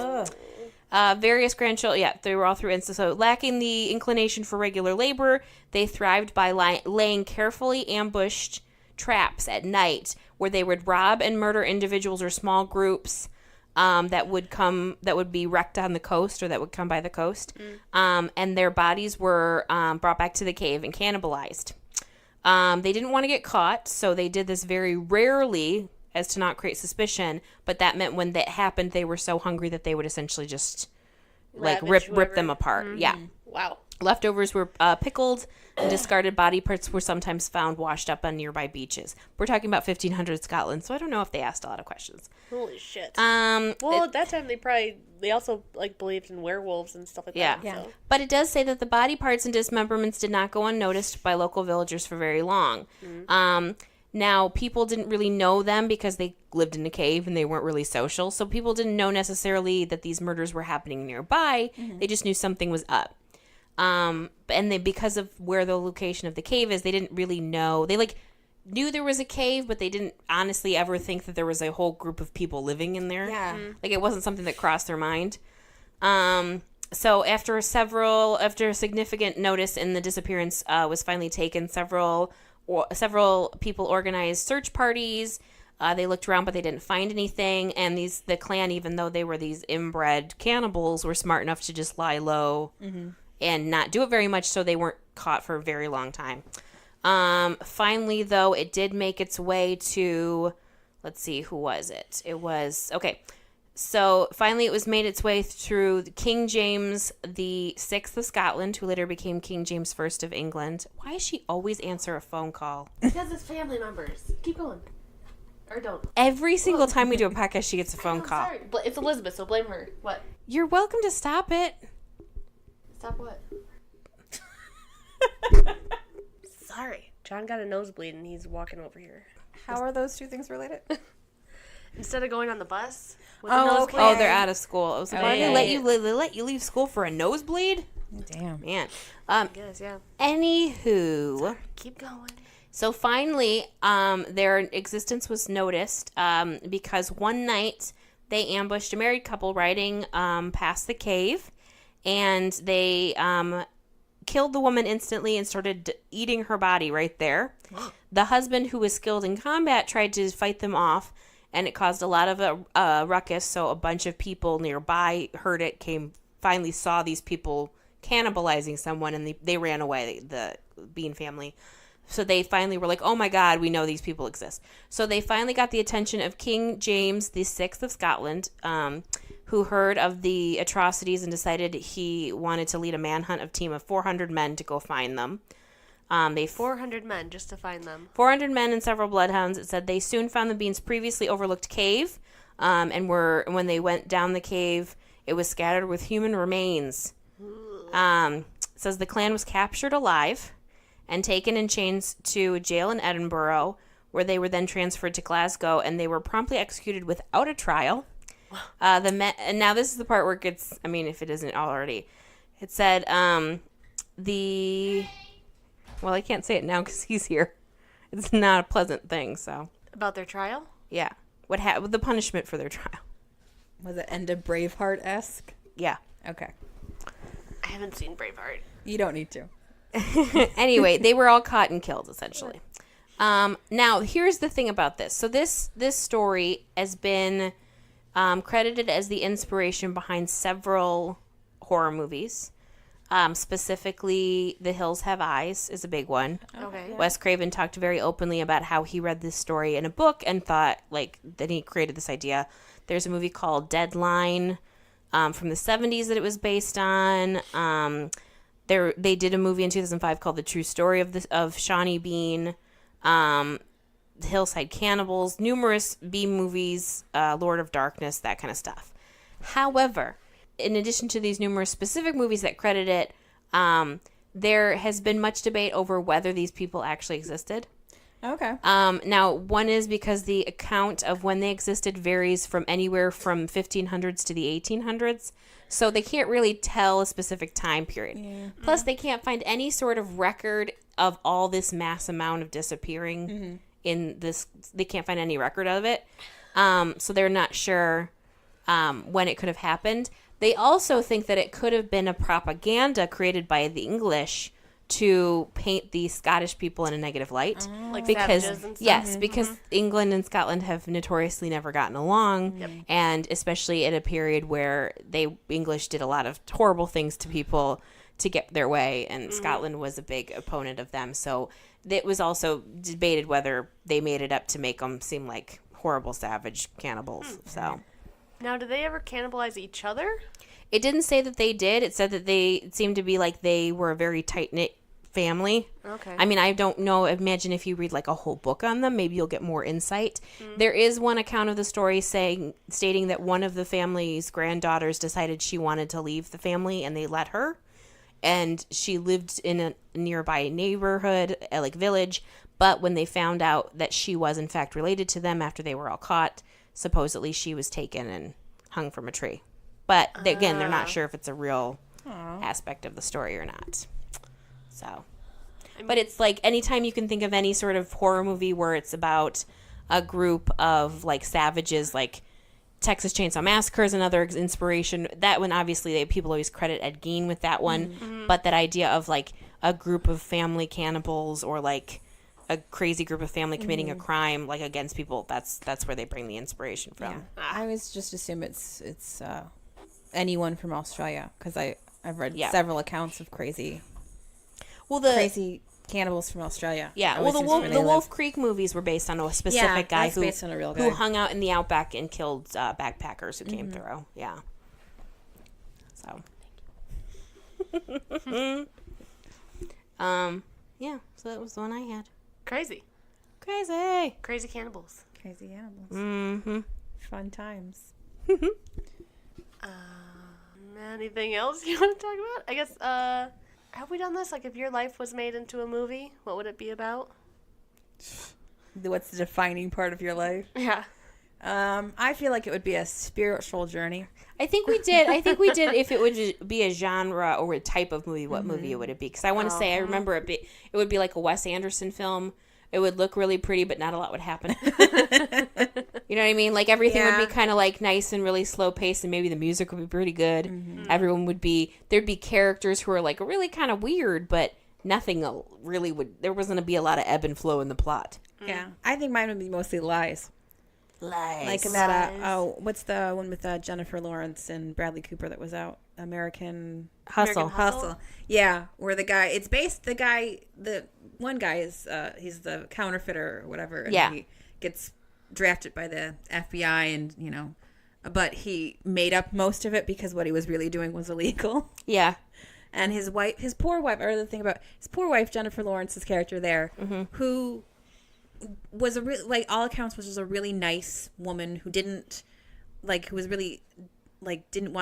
Various grandchildren, they were all through incest. So lacking the inclination for regular labor, they thrived by laying carefully ambushed traps at night, where they would rob and murder individuals or small groups that would be wrecked on the coast, or that would come by the coast. And their bodies were brought back to the cave and cannibalized. They didn't want to get caught, so they did this very rarely as to not create suspicion, but that meant when that happened, they were so hungry that they would essentially just rip them apart. Mm-hmm. Yeah.
Wow.
Leftovers were pickled, and discarded body parts were sometimes found washed up on nearby beaches. We're talking about 1500 Scotland, so I don't know if they asked a lot of questions.
Holy shit. Well, at that time, they also believed in werewolves and stuff like that.
Yeah.
So.
But it does say that the body parts and dismemberments did not go unnoticed by local villagers for very long. Mm-hmm. Now, people didn't really know them because they lived in a cave and they weren't really social. So people didn't know necessarily that these murders were happening nearby. Mm-hmm. They just knew something was up. And because of where the location of the cave is, they didn't really know. They knew there was a cave, but they didn't honestly ever think that there was a whole group of people living in there.
Yeah.
Mm-hmm.
It wasn't something that crossed their mind. So after significant notice in the disappearance was finally taken, several people organized search parties. They looked around, but they didn't find anything. And the clan, even though they were these inbred cannibals, were smart enough to just lie low and not do it very much, so they weren't caught for a very long time. Finally, though, it did make its way to, let's see, who was it? It was, okay. So finally, it was made its way through King James the 6th of Scotland, who later became King James I of England. Why does she always answer a phone call?
Because it's family members. Keep going. Or don't.
Every single time we do a podcast, she gets a phone call.
Sorry. It's Elizabeth, so blame her. What?
You're welcome to stop it.
Stop what? Sorry. John got a nosebleed and he's walking over here.
How are those two things related?
Instead of going on the bus.
Okay.
Oh, they're out of school. I was like, why
yeah,
they let you leave school for a nosebleed?
Damn.
Man.
I guess, yeah.
Anywho.
Sorry. Keep going.
So finally, their existence was noticed because one night they ambushed a married couple riding past the cave, and they killed the woman instantly and started eating her body right there. The husband, who was skilled in combat, tried to fight them off, and it caused a lot of a ruckus. So a bunch of people nearby heard it, finally saw these people cannibalizing someone, and they ran away, the Bean family. So they finally were like, oh my God, we know these people exist. So they finally got the attention of King James the 6th of Scotland, who heard of the atrocities and decided he wanted to lead a manhunt of team of 400 men to go find them.
400 men just to find them.
400 men and several bloodhounds. It said they soon found the Beans' previously overlooked cave, and when they went down the cave, it was scattered with human remains. It says the clan was captured alive and taken in chains to a jail in Edinburgh, where they were then transferred to Glasgow, and they were promptly executed without a trial. And now this is the part where it gets, if it isn't already, it said well, I can't say it now because he's here. It's not a pleasant thing, so.
About their trial?
Yeah. The punishment for their trial.
Was it end of Braveheart-esque?
Yeah.
Okay.
I haven't seen Braveheart.
You don't need to.
Anyway, they were all caught and killed, essentially. Now, here's the thing about this. So this story has been credited as the inspiration behind several horror movies. Specifically, The Hills Have Eyes is a big one.
Okay.
Wes Craven talked very openly about how he read this story in a book and thought, like, that he created this idea. There's a movie called Deadline from the 70s that it was based on. They did a movie in 2005 called The True Story of Shawney Bean. Hillside Cannibals, numerous B movies, Lord of Darkness, that kind of stuff. However, in addition to these numerous specific movies that credit it, there has been much debate over whether these people actually existed.
Okay.
Now, one is because the account of when they existed varies from anywhere from 1500s to the 1800s, so they can't really tell a specific time period. Yeah. Plus, they can't find any sort of record of all this mass amount of disappearing in this. They can't find any record of it, so they're not sure when it could have happened. They also think that it could have been a propaganda created by the English to paint the Scottish people in a negative light.
Like
because
savages and stuff.
yes, because England and Scotland have notoriously never gotten along, and especially at a period where English did a lot of horrible things to people to get their way, and Scotland was a big opponent of them. So it was also debated whether they made it up to make them seem like horrible, savage cannibals. So.
Now, do they ever cannibalize each other?
It didn't say that they did. It said that they seemed to be like they were a very tight-knit family.
Okay.
I mean, I don't know. Imagine if you read like a whole book on them, maybe you'll get more insight. There is one account of the story stating that one of the family's granddaughters decided she wanted to leave the family, and they let her. And she lived in a nearby neighborhood, like village. But when they found out that she was in fact related to them after they were all caught, supposedly she was taken and hung from a tree. But again, they're not sure if it's a real aspect of the story or not. So, but it's like anytime you can think of any sort of horror movie where it's about a group of like savages, like Texas Chainsaw Massacre is another inspiration. That one, obviously, people always credit Ed Gein with that one. But that idea of like a group of family cannibals or like a crazy group of family committing a crime like against people, that's where they bring the inspiration from.
Yeah. I always just assume it's anyone from Australia, because I've read several accounts of crazy cannibals from Australia.
Yeah, well, the Wolf Creek movies were based on a specific guy
based on a real guy
who hung out in the outback and killed backpackers who came through. Yeah. So. Yeah. So that was the one I had.
Crazy
Cannibals.
Crazy animals.
Mm-hmm.
Fun times.
Anything else you want to talk about? I guess, have we done this? Like, if your life was made into a movie, what would it be about?
What's the defining part of your life?
Yeah.
I feel like it would be a spiritual journey.
I think we did. If it would be a genre or a type of movie, what movie would it be? Because I want to say, I remember it would be like a Wes Anderson film. It would look really pretty, but not a lot would happen. You know what I mean? Like everything would be kind of like nice and really slow paced, and maybe the music would be pretty good. Everyone there'd be characters who are like really kind of weird, but nothing really there wasn't to be a lot of ebb and flow in the plot.
Yeah. I think mine would be mostly lies. Like that, what's the one with Jennifer Lawrence and Bradley Cooper that was out? American Hustle. Yeah, where the one guy is, he's the counterfeiter or whatever. And he gets drafted by the FBI and, but he made up most of it because what he was really doing was illegal.
Yeah.
And his poor wife, or the thing about his poor wife, Jennifer Lawrence's character there, who was all accounts was just a really nice woman who didn't want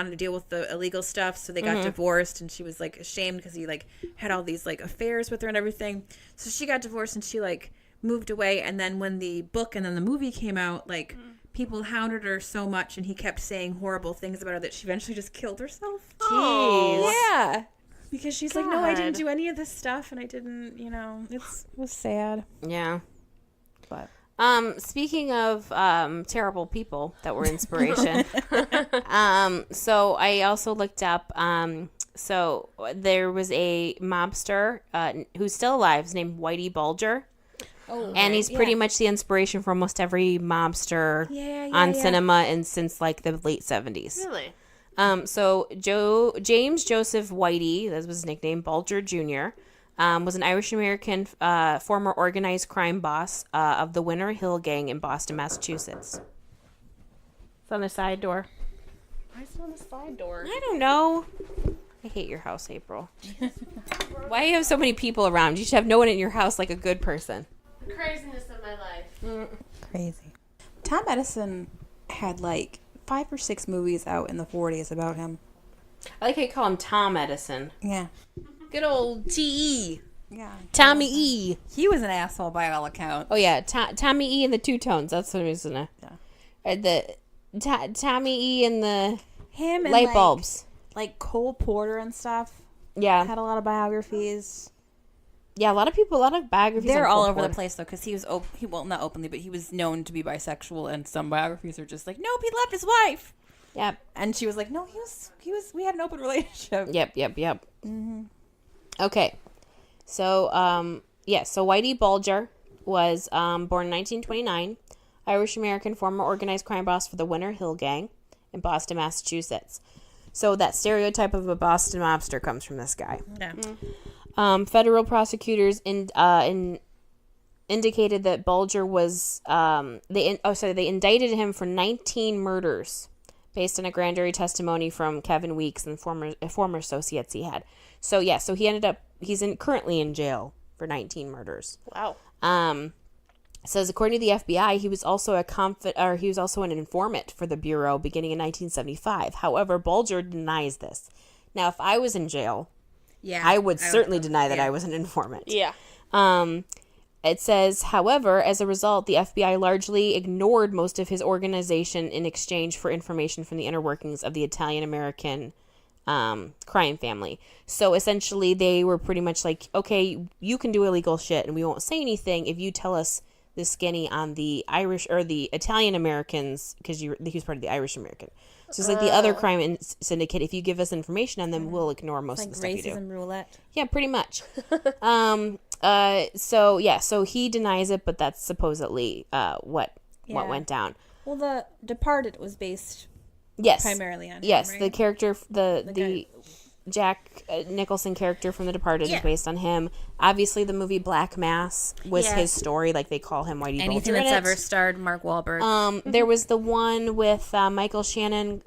to deal with the illegal stuff, so they got divorced, and she was like ashamed because he had all these affairs with her and everything. So she got divorced and she moved away, and then when the book and then the movie came out, people hounded her so much and he kept saying horrible things about her that she eventually just killed herself.
Jeez.
Yeah. Because she's like, no, I didn't do any of this stuff, and I didn't, it was sad.
Yeah.
But
Speaking of terrible people that were inspiration, so I also looked up. So there was a mobster who's still alive. His named Whitey Bulger.
Oh,
And he's pretty much the inspiration for almost every mobster on cinema and since like the late 70s.
Really?
So James Joseph Whitey, that was his nickname, Bulger Jr., was an Irish-American former organized crime boss of the Winter Hill Gang in Boston, Massachusetts. It's on the side door.
Why is it on the side door?
I don't know. I hate your house, April. Why do you have so many people around? You should have no one in your house like a good person.
The craziness of my life.
Crazy. Tom Edison had like 5 or 6 movies out in the 40s about him.
I like how you call him Tom Edison.
Yeah.
Good old T.E.
Yeah.
Tommy E.
He was an asshole by all accounts.
Oh, yeah. Tommy E and the Two Tones. That's what he was in. Tommy E and the
Him and
light bulbs.
Like Cole Porter and stuff.
Yeah.
Had a lot of biographies.
Yeah, a lot of biographies.
They're
on
all
Cole
over the
Porter.
place, though, because he was, well, not openly, but he was known to be bisexual, and some biographies are just like, nope, he left his wife.
Yep.
And she was like, no, we had an open relationship.
Yep. Mm-hmm. Okay. So, so Whitey Bulger was born in 1929, Irish-American former organized crime boss for the Winter Hill Gang in Boston, Massachusetts. So that stereotype of a Boston mobster comes from this guy.
Yeah.
Federal prosecutors indicated that Bulger was they indicted him for 19 murders based on a grand jury testimony from Kevin Weeks and former associates he had. So he's currently in jail for 19 murders.
Wow.
Says according to the FBI, he was also an informant for the bureau beginning in 1975. However, Bulger denies this. Now, if I was in jail, I would certainly deny that I was an informant.
Yeah.
It says, however, as a result, the FBI largely ignored most of his organization in exchange for information from the inner workings of the Italian-American crime family. So essentially, they were pretty much like, okay, you can do illegal shit and we won't say anything if you tell us the skinny on the Irish or the Italian-Americans, because he was part of the Irish-American. So it's like the other crime syndicate. If you give us information on them, we'll ignore most of the stuff you do.
Racism roulette.
Yeah, pretty much. So he denies it, but that's supposedly what went down.
Well, The Departed was based primarily on him,
yes,
right?
the character, the Jack Nicholson character from The Departed is based on him. Obviously, the movie Black Mass was his story. Like, they call him Whitey Bulger.
Anything that's ever starred Mark Wahlberg.
There was the one with Michael Shannon,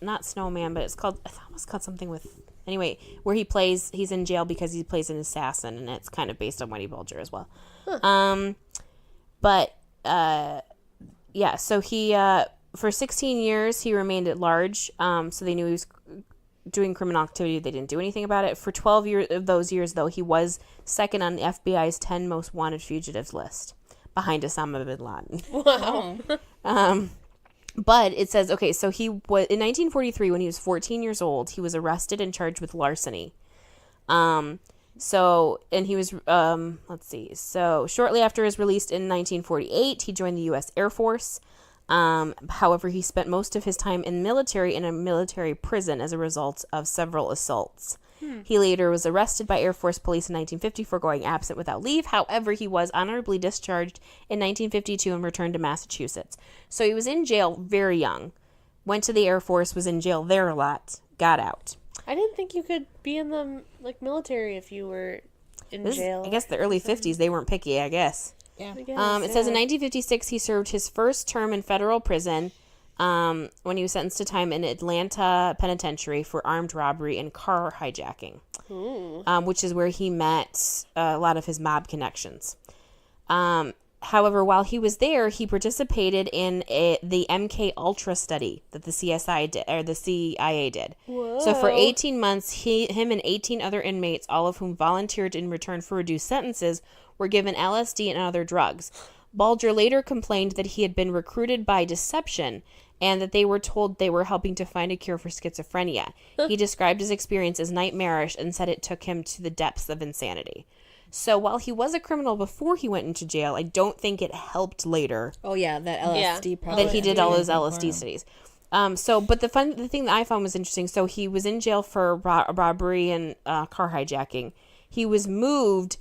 not Snowman, but it's almost called something with... Anyway, where he's in jail because he plays an assassin, and it's kind of based on Whitey Bulger as well. Huh. So he... for 16 years, he remained at large, so they knew he was doing criminal activity. They didn't do anything about it. For 12 of those years, though, he was second on the FBI's 10 most wanted fugitives list, behind Osama bin Laden.
Wow.
But it says, okay, so he was in 1943 when he was 14 years old. He was arrested and charged with larceny. And he was So shortly after his release in 1948, he joined the U.S. Air Force. However, he spent most of his time in a military prison as a result of several assaults. He later was arrested by Air Force Police in 1950 for going absent without leave. However, he was honorably discharged in 1952 and returned to Massachusetts. So he was in jail very young, went to the Air Force, was in jail there a lot, got out.
I didn't think you could be in the military if you were in jail.
I guess the early 50s, they weren't picky, I guess.
Yeah.
It says in 1956 he served his first term in federal prison when he was sentenced to time in Atlanta Penitentiary for armed robbery and car hijacking, which is where he met a lot of his mob connections. However, while he was there, he participated in the MK Ultra study that the CIA did.
Whoa.
So for 18 months, him and 18 other inmates, all of whom volunteered in return for reduced sentences, were given LSD and other drugs. Bulger later complained that he had been recruited by deception and that they were told they were helping to find a cure for schizophrenia. He described his experience as nightmarish and said it took him to the depths of insanity. So while he was a criminal before he went into jail, I don't think it helped later
Oh yeah, that LSD
that he did all those LSD studies. But the thing that I found was interesting. So he was in jail for robbery and car hijacking. He was moved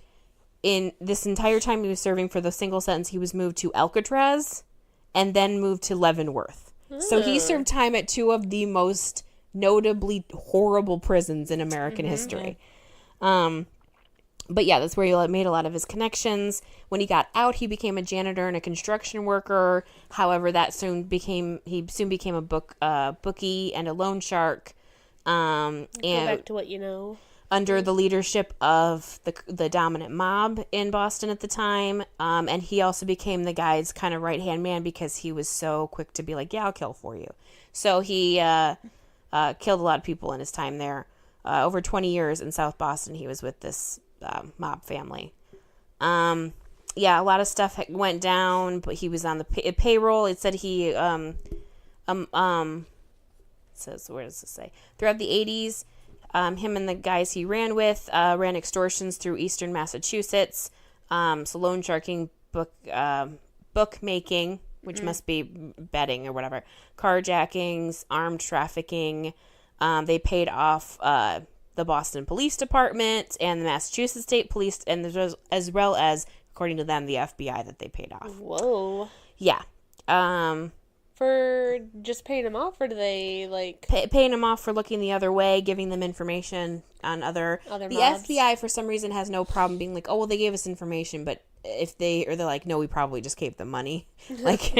in this entire time he was serving for the single sentence. He was moved to Alcatraz, and then moved to Leavenworth. So he served time at two of the most notably horrible prisons in American history. But yeah, that's where he made a lot of his connections. When he got out, he became a janitor and a construction worker. However, he soon became a bookie and a loan shark.
Go back to what you know.
Under the leadership of the dominant mob in Boston at the time. And he also became the guy's kind of right-hand man because he was so quick to be like, yeah, I'll kill for you. So he killed a lot of people in his time there. Over 20 years in South Boston, he was with this mob family. Yeah, a lot of stuff went down, but he was on the payroll. It said he, says, where does it say? Throughout the 80s, him and the guys he ran with ran extortions through eastern Massachusetts, so loan sharking, bookmaking, which must be betting or whatever, carjackings, armed trafficking. They paid off the Boston Police Department and the Massachusetts State Police, and as well as, according to them, the FBI that they paid off.
Whoa.
Yeah.
For just paying them off, or do they, like...
Paying them off for looking the other way, giving them information on other the
mobs?
FBI, for some reason, has no problem being like, oh, well, they gave us information, but they're like, no, we probably just gave them money. Like,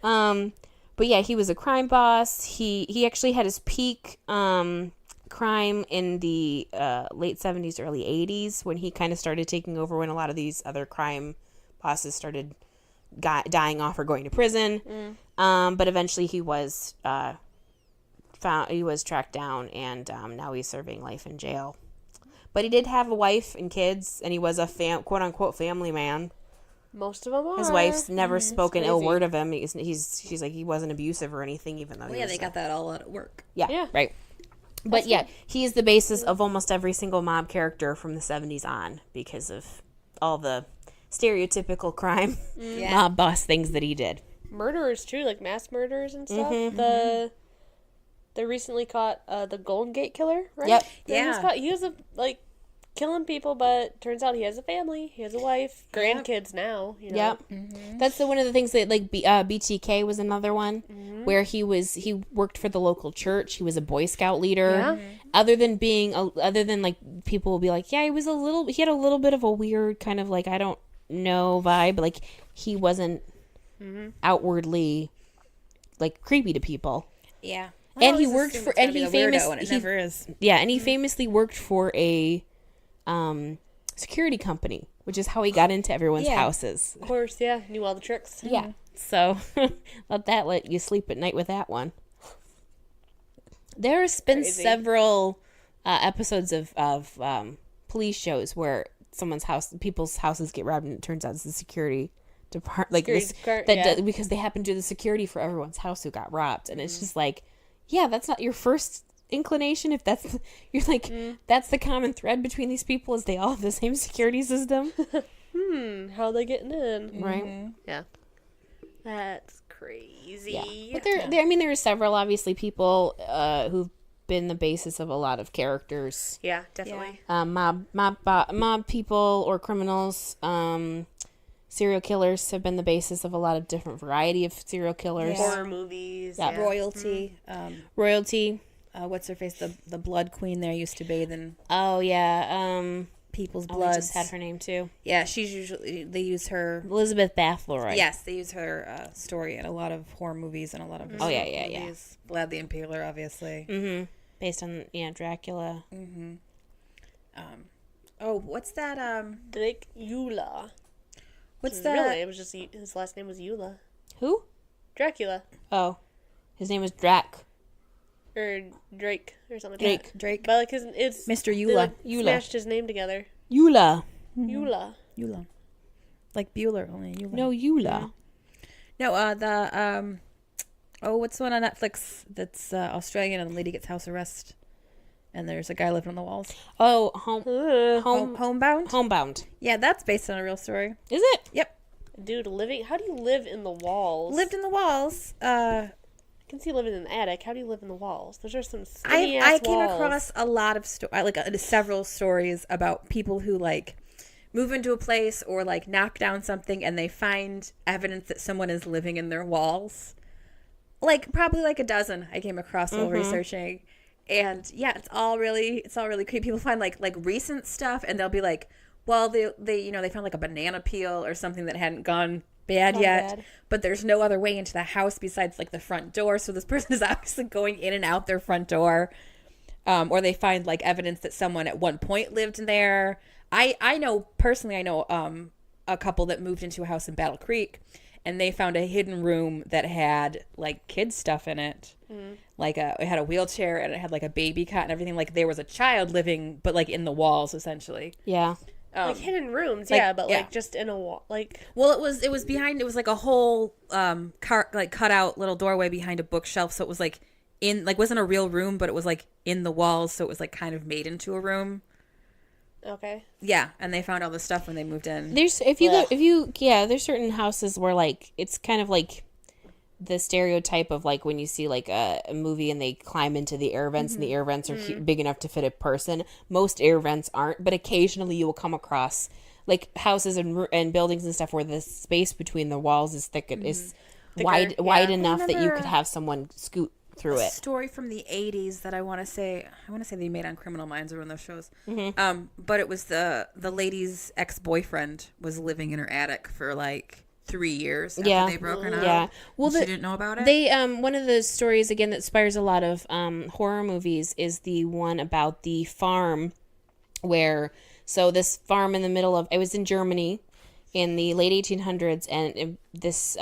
but yeah, he was a crime boss. He actually had his peak crime in the late 70s, early 80s, when he kind of started taking over, when a lot of these other crime bosses started dying off or going to prison. But eventually he was tracked down, and now he's serving life in jail. But he did have a wife and kids, and he was a quote unquote family man.
Most of them are.
His wife's never spoken ill word of him. She's like, he wasn't abusive or anything, even though
they got that all out at work.
Yeah, right. But yeah, he is the basis of almost every single mob character from the 70s on, because of all the stereotypical crime mob boss things that he did.
Murderers too, like mass murderers and stuff. They recently caught the Golden Gate Killer, right?
Yep.
Yeah. He was killing people, but turns out he has a family, he has a wife, grandkids now. You know?
Yep. That's one of the things that BTK was another one where he worked for the local church. He was a Boy Scout leader. Other than like people will be like, yeah, he had a little bit of a weird kind of like, I don't know, vibe. Like he wasn't outwardly like creepy to people.
Yeah.
And he worked for, and he
never is.
Yeah, and he famously worked for a security company, which is how he got into everyone's houses.
Of course, yeah. Knew all the tricks.
Yeah. So let you sleep at night with that one. There's been several episodes of police shows where people's houses get robbed, and it turns out it's the security department, because they happen to do the security for everyone's house who got robbed, and it's just like, yeah, that's not your first inclination. If that's that's the common thread between these people, is they all have the same security system.
How they getting in?
Right.
Yeah. That's crazy.
Yeah. But there are several obviously people who've been the basis of a lot of characters.
Yeah, definitely.
Mob people or criminals. Serial killers have been the basis of a lot of different variety of serial killers.
Horror movies.
Yeah.
Royalty.
Royalty.
What's her face? The blood queen there used to bathe in.
Oh yeah.
People's blood.
I just had her name too.
Yeah, she's usually, they use her.
Elizabeth Bathory.
Yes, they use her story in a lot of horror movies and a lot of.
Yeah.
Vlad the Impaler, obviously.
Based on Dracula.
What's that?
Dracula.
What's that?
Really, it was just his last name was Eula.
Who?
Dracula.
Oh, his name was Drac.
Or Drake or something.
Drake.
But like it's
Mr. Eula.
They smashed his name together.
Eula.
Eula.
Like Bueller, only Eula.
No, Eula.
No, what's the one on Netflix that's Australian and the lady gets house arrest and there's a guy living on the walls.
Oh,
Homebound?
Homebound.
Yeah, that's based on a real story.
Is it?
Yep.
Dude, how do you live in the walls?
Lived in the walls.
I can see living in the attic. How do you live in the walls? Those are some
I came across a lot of several stories about people who like move into a place or like knock down something and they find evidence that someone is living in their walls. Like probably like a dozen I came across while researching. And yeah, it's all really creepy. People find like recent stuff and they'll be like, well, they found like a banana peel or something that hadn't gone bad yet, but there's no other way into the house besides like the front door. So this person is obviously going in and out their front door. Or they find like evidence that someone at one point lived in there. I know a couple that moved into a house in Battle Creek and they found a hidden room that had like kids stuff in it. Like it had a wheelchair and it had like a baby cot and everything. Like there was a child living, but like in the walls essentially.
Yeah.
Like hidden rooms, but like just in a wall, like.
Well, it was behind. It was like a whole cut out little doorway behind a bookshelf. So it was like wasn't a real room, but it was like in the walls. So it was like kind of made into a room.
Okay.
Yeah, and they found all the stuff when they moved in.
There's certain houses where like it's kind of like the stereotype of like when you see like a movie and they climb into the air vents and the air vents are big enough to fit a person. Most air vents aren't, but occasionally you will come across like houses and buildings and stuff where the space between the walls is wide enough that you could have someone scoot through it.
Story from the 80s that I want to say they made on Criminal Minds or one of those shows. But it was the lady's ex-boyfriend was living in her attic for like 3 years after they broke her up.
Yeah. Well,
she didn't know about it.
They one of the stories again that inspires a lot of horror movies is the one about the farm where this farm in the middle of it was in Germany in the late 1800s and this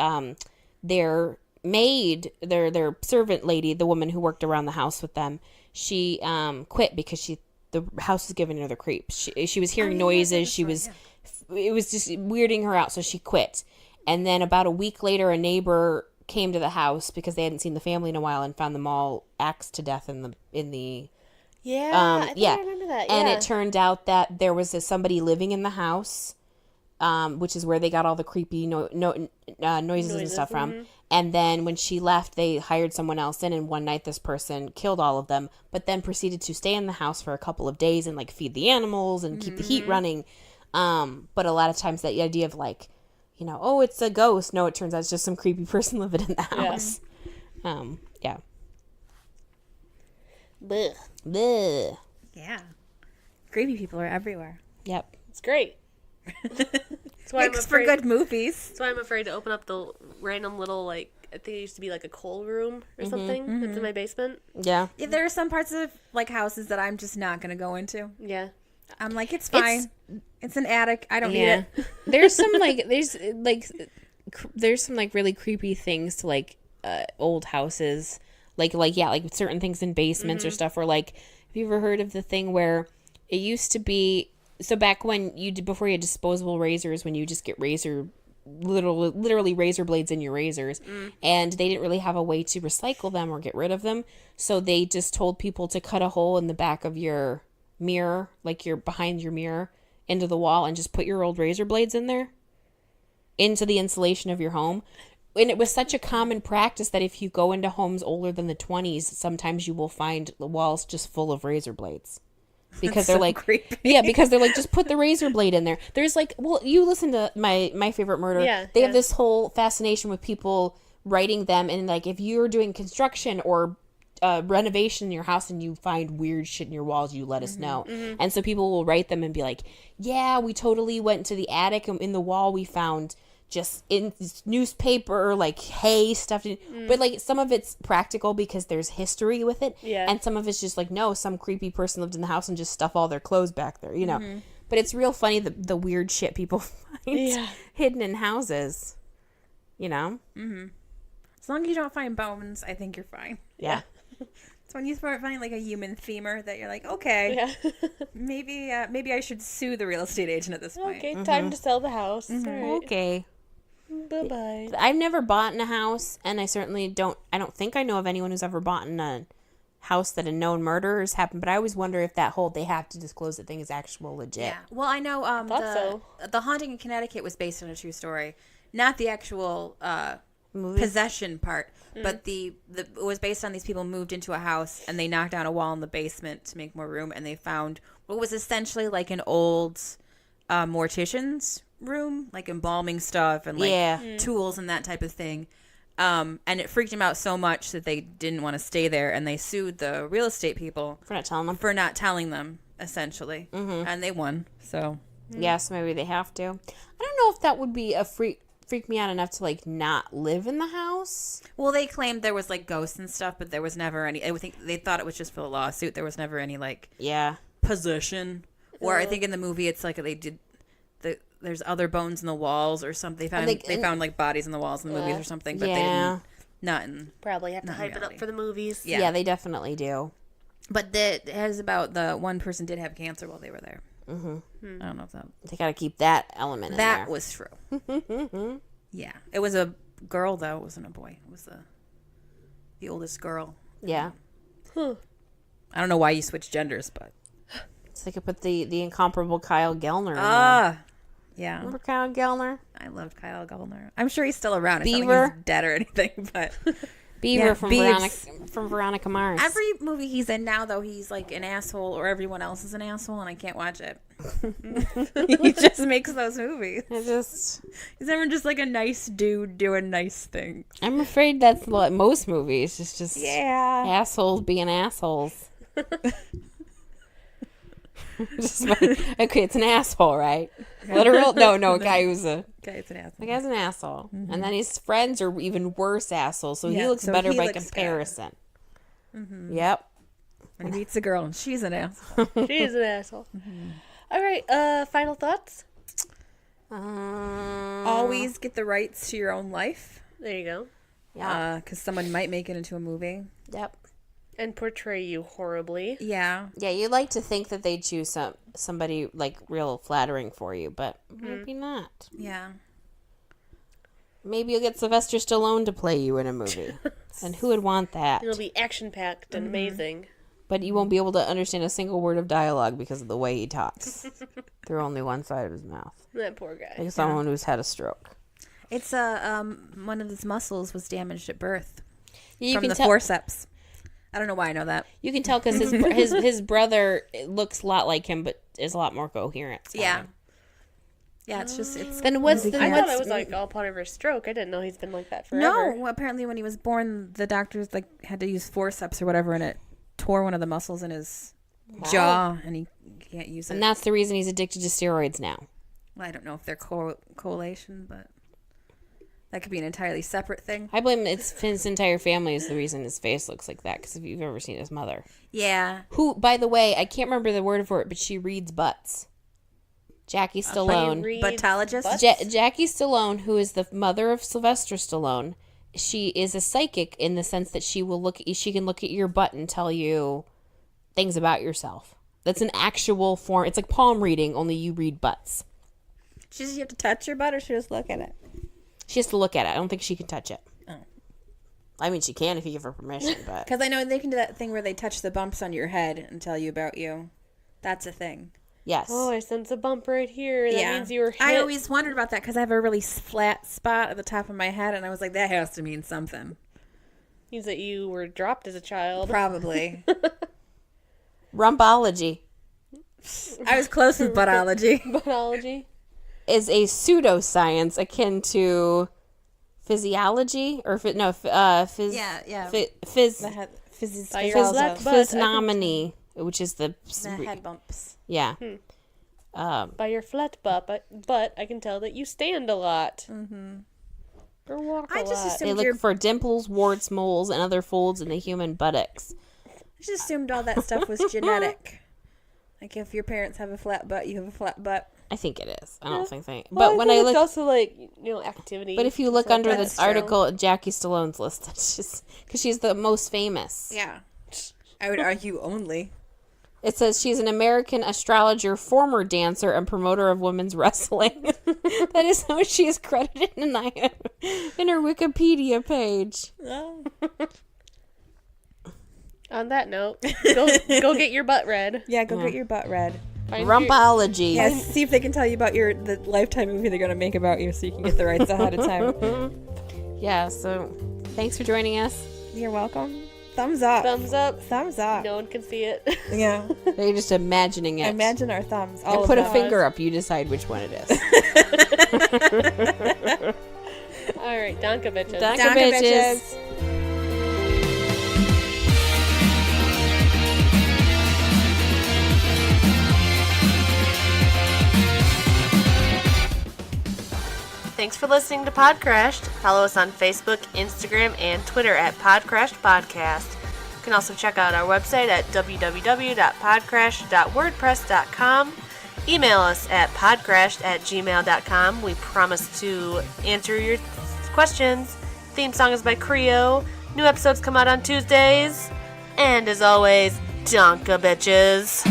their maid their servant lady, the woman who worked around the house with them, she quit because the house was giving her the creeps. She was hearing noises. It was just weirding her out, so she quit. And then about a week later, a neighbor came to the house because they hadn't seen the family in a while and found them all axed to death in the.
I remember that.
And it turned out that there was somebody living in the house, which is where they got all the creepy noises and stuff from. And then when she left, they hired someone else in, and one night this person killed all of them, but then proceeded to stay in the house for a couple of days and like feed the animals and keep the heat running. But a lot of times that idea of like, oh, it's a ghost. No, it turns out it's just some creepy person living in the house. Yeah.
Blech.
Blech.
Yeah. Creepy people are everywhere.
Yep.
It's great. That's why
Makes for good movies.
That's why I'm afraid to open up the random little, like, I think it used to be like a coal room or something that's in my basement.
Yeah.
There are some parts of like houses that I'm just not going to go into.
Yeah.
I'm like, it's fine. It's an attic. I don't need it.
There's some really creepy things to like old houses, like certain things in basements or stuff. Or like, have you ever heard of the thing where it used to be? So back when before you had disposable razors, when you just get literally razor blades in your razors, and they didn't really have a way to recycle them or get rid of them, so they just told people to cut a hole in the back of your mirror, like you're behind your mirror, into the wall, and just put your old razor blades in there into the insulation of your home. And it was such a common practice that if you go into homes older than the 20s, sometimes you will find the walls just full of razor blades. Because they're like
creepy.
Yeah, because they're like, just put the razor blade in there. There's like, well, you listen to my favorite murder.
Yeah,
they have this whole fascination with people writing them, and like if you're doing construction or renovation in your house and you find weird shit in your walls, you let us know. And so people will write them and be like, yeah, we totally went to the attic, and in the wall we found just in newspaper, like hay stuffed in. But like some of it's practical because there's history with it, and some of it's just like, no, some creepy person lived in the house and just stuff all their clothes back there, but it's real funny the weird shit people find hidden in houses,
as long as you don't find bones, I think you're fine. It's when you start finding like a human femur that you're like, okay, maybe I should sue the real estate agent at this point.
Okay, time to sell the house. All right.
Okay.
Bye-bye.
I've never bought in a house, and I certainly don't think I know of anyone who's ever bought in a house that a known murderers happened, but I always wonder if they have to disclose that thing is actual legit.
Yeah. Well, I know the haunting in Connecticut was based on a true story, not the actual possession part, but it was based on these people moved into a house and they knocked down a wall in the basement to make more room, and they found what was essentially like an old mortician's room, like embalming stuff and like tools and that type of thing. And it freaked them out so much that they didn't want to stay there, and they sued the real estate people
For not telling them.
Essentially. And they won. So
Yes, maybe they have to. I don't know if that would be a freak me out enough to like not live in the house.
well, they claimed there was like ghosts and stuff, but there was never any. I think they thought it was just for the lawsuit. There was never any like possession. Or I think in the movie it's like they did. There's other bones in the walls or something. They found like bodies in the walls in the movies or something, but they didn't. Not in.
Probably have to hype it
reality.
up for the movies.
Yeah, they definitely do.
But it has about the one person did have cancer while they were there. I don't know if that.
They got to keep that element in there.
That was true. Yeah, it was a girl though. It wasn't a boy. It was the oldest girl.
Yeah.
I don't know why you switched genders, but
So they could put the incomparable Kyle Gellner in there.
Yeah.
Remember Kyle Gellner?
I loved Kyle Gallner. I'm sure he's still around.
Beaver?
It's not like he's dead or anything, but
Beaver
Yeah,
from
Beavs.
Veronica Mars.
every movie he's in now, though, he's like an asshole, or everyone else is an asshole, and I can't watch it. He just makes those movies. He's never just like a nice dude doing nice things.
I'm afraid that's what most movies. It's just
Yeah.
assholes being assholes. Okay, it's an asshole, right? Literal? No, a guy who's a...
Okay, it's an asshole.
The guy's an asshole. And then his friends are even worse assholes, so he looks better by comparison. Yep.
When he meets a girl and she's an asshole.
She's an asshole. All right, final thoughts?
Always get the rights to your own life.
There you go.
Yeah.
Because someone might make it into a movie.
Yep.
And portray you horribly.
Yeah.
Yeah, you'd like to think that they'd choose somebody like real flattering for you, but maybe not.
Yeah.
Maybe you'll get Sylvester Stallone to play you in a movie. And who would want that?
It'll be action-packed and amazing.
But you won't be able to understand a single word of dialogue because of the way he talks. Through only one side of his mouth.
That poor guy.
Like someone who's had a stroke.
It's one of his muscles was damaged at birth
You
from
can
the
tell,
forceps. I don't know why I know that.
You can tell because his brother looks a lot like him, but is a lot more coherent.
Yeah. Yeah, it's just it's.
Then what's
I thought it was like all part of her stroke. I didn't know he's been like that forever.
No, apparently when he was born, the doctors like had to use forceps or whatever, and it tore one of the muscles in his jaw, and he can't use it.
And that's the reason he's addicted to steroids now.
Well, I don't know if they're correlation, but that could be an entirely separate thing.
I blame his entire family is the reason his face looks like that. Because if you've ever seen his mother,
Yeah.
who, by the way, I can't remember the word for it, but she reads butts. Jackie Stallone.
Buttologist?
Jackie Stallone, who is the mother of Sylvester Stallone, she is a psychic in the sense that she can look at your butt and tell you things about yourself. That's an actual form. It's like palm reading, only you read butts.
You have to touch your butt, or she just look at it?
She has to look at it. I don't think she can touch it.
Oh.
I mean, she can if you give her permission, but...
Because I know they can do that thing where they touch the bumps on your head and tell you about you. That's a thing.
Yes.
Oh, I sense a bump right here. That means you were hit.
I always wondered about that because I have a really flat spot at the top of my head, and I was like, that has to mean something.
Means that you were dropped as a child.
Probably.
Rumpology
I was close with buttology.
Biology.
is a pseudoscience akin to physiology or physiognomy, which is the
head bumps.
Yeah.
By your flat butt, I can tell that you stand a lot. Mm-hmm. Or walk a lot.
They look for dimples, warts, moles, and other folds in the human buttocks.
I just assumed all that stuff was genetic. Like if your parents have a flat butt, you have a flat butt.
I think it is. I don't think they.
Well,
But when
I
I
think
look,
it's also like activity.
but if you look
So
under
that's
this article, Jackie Stallone's listed. It's just because she's the most famous.
Yeah. I would argue only.
It says she's an American astrologer, former dancer, and promoter of women's wrestling. That is how she is credited in her Wikipedia page.
All On that note, go get your butt read.
Yeah, go get your butt read.
Rumpology.
Yeah, see if they can tell you about the Lifetime movie they're going to make about you so you can get the rights ahead of time.
Yeah, so thanks for joining us.
You're welcome. Thumbs up.
Thumbs up.
Thumbs up.
No one can see it.
Yeah.
They're just imagining it.
Imagine our thumbs.
And put a finger up. You decide which one it is.
All right, Donka bitches.
Donka bitches.
Thanks for listening to Podcrashed. Follow us on Facebook, Instagram, and Twitter at Podcrashed Podcast. You can also check out our website at www.podcrashed.wordpress.com. Email us at podcrashed@gmail.com. We promise to answer your questions. Theme song is by Creo. New episodes come out on Tuesdays. And as always, Donka bitches.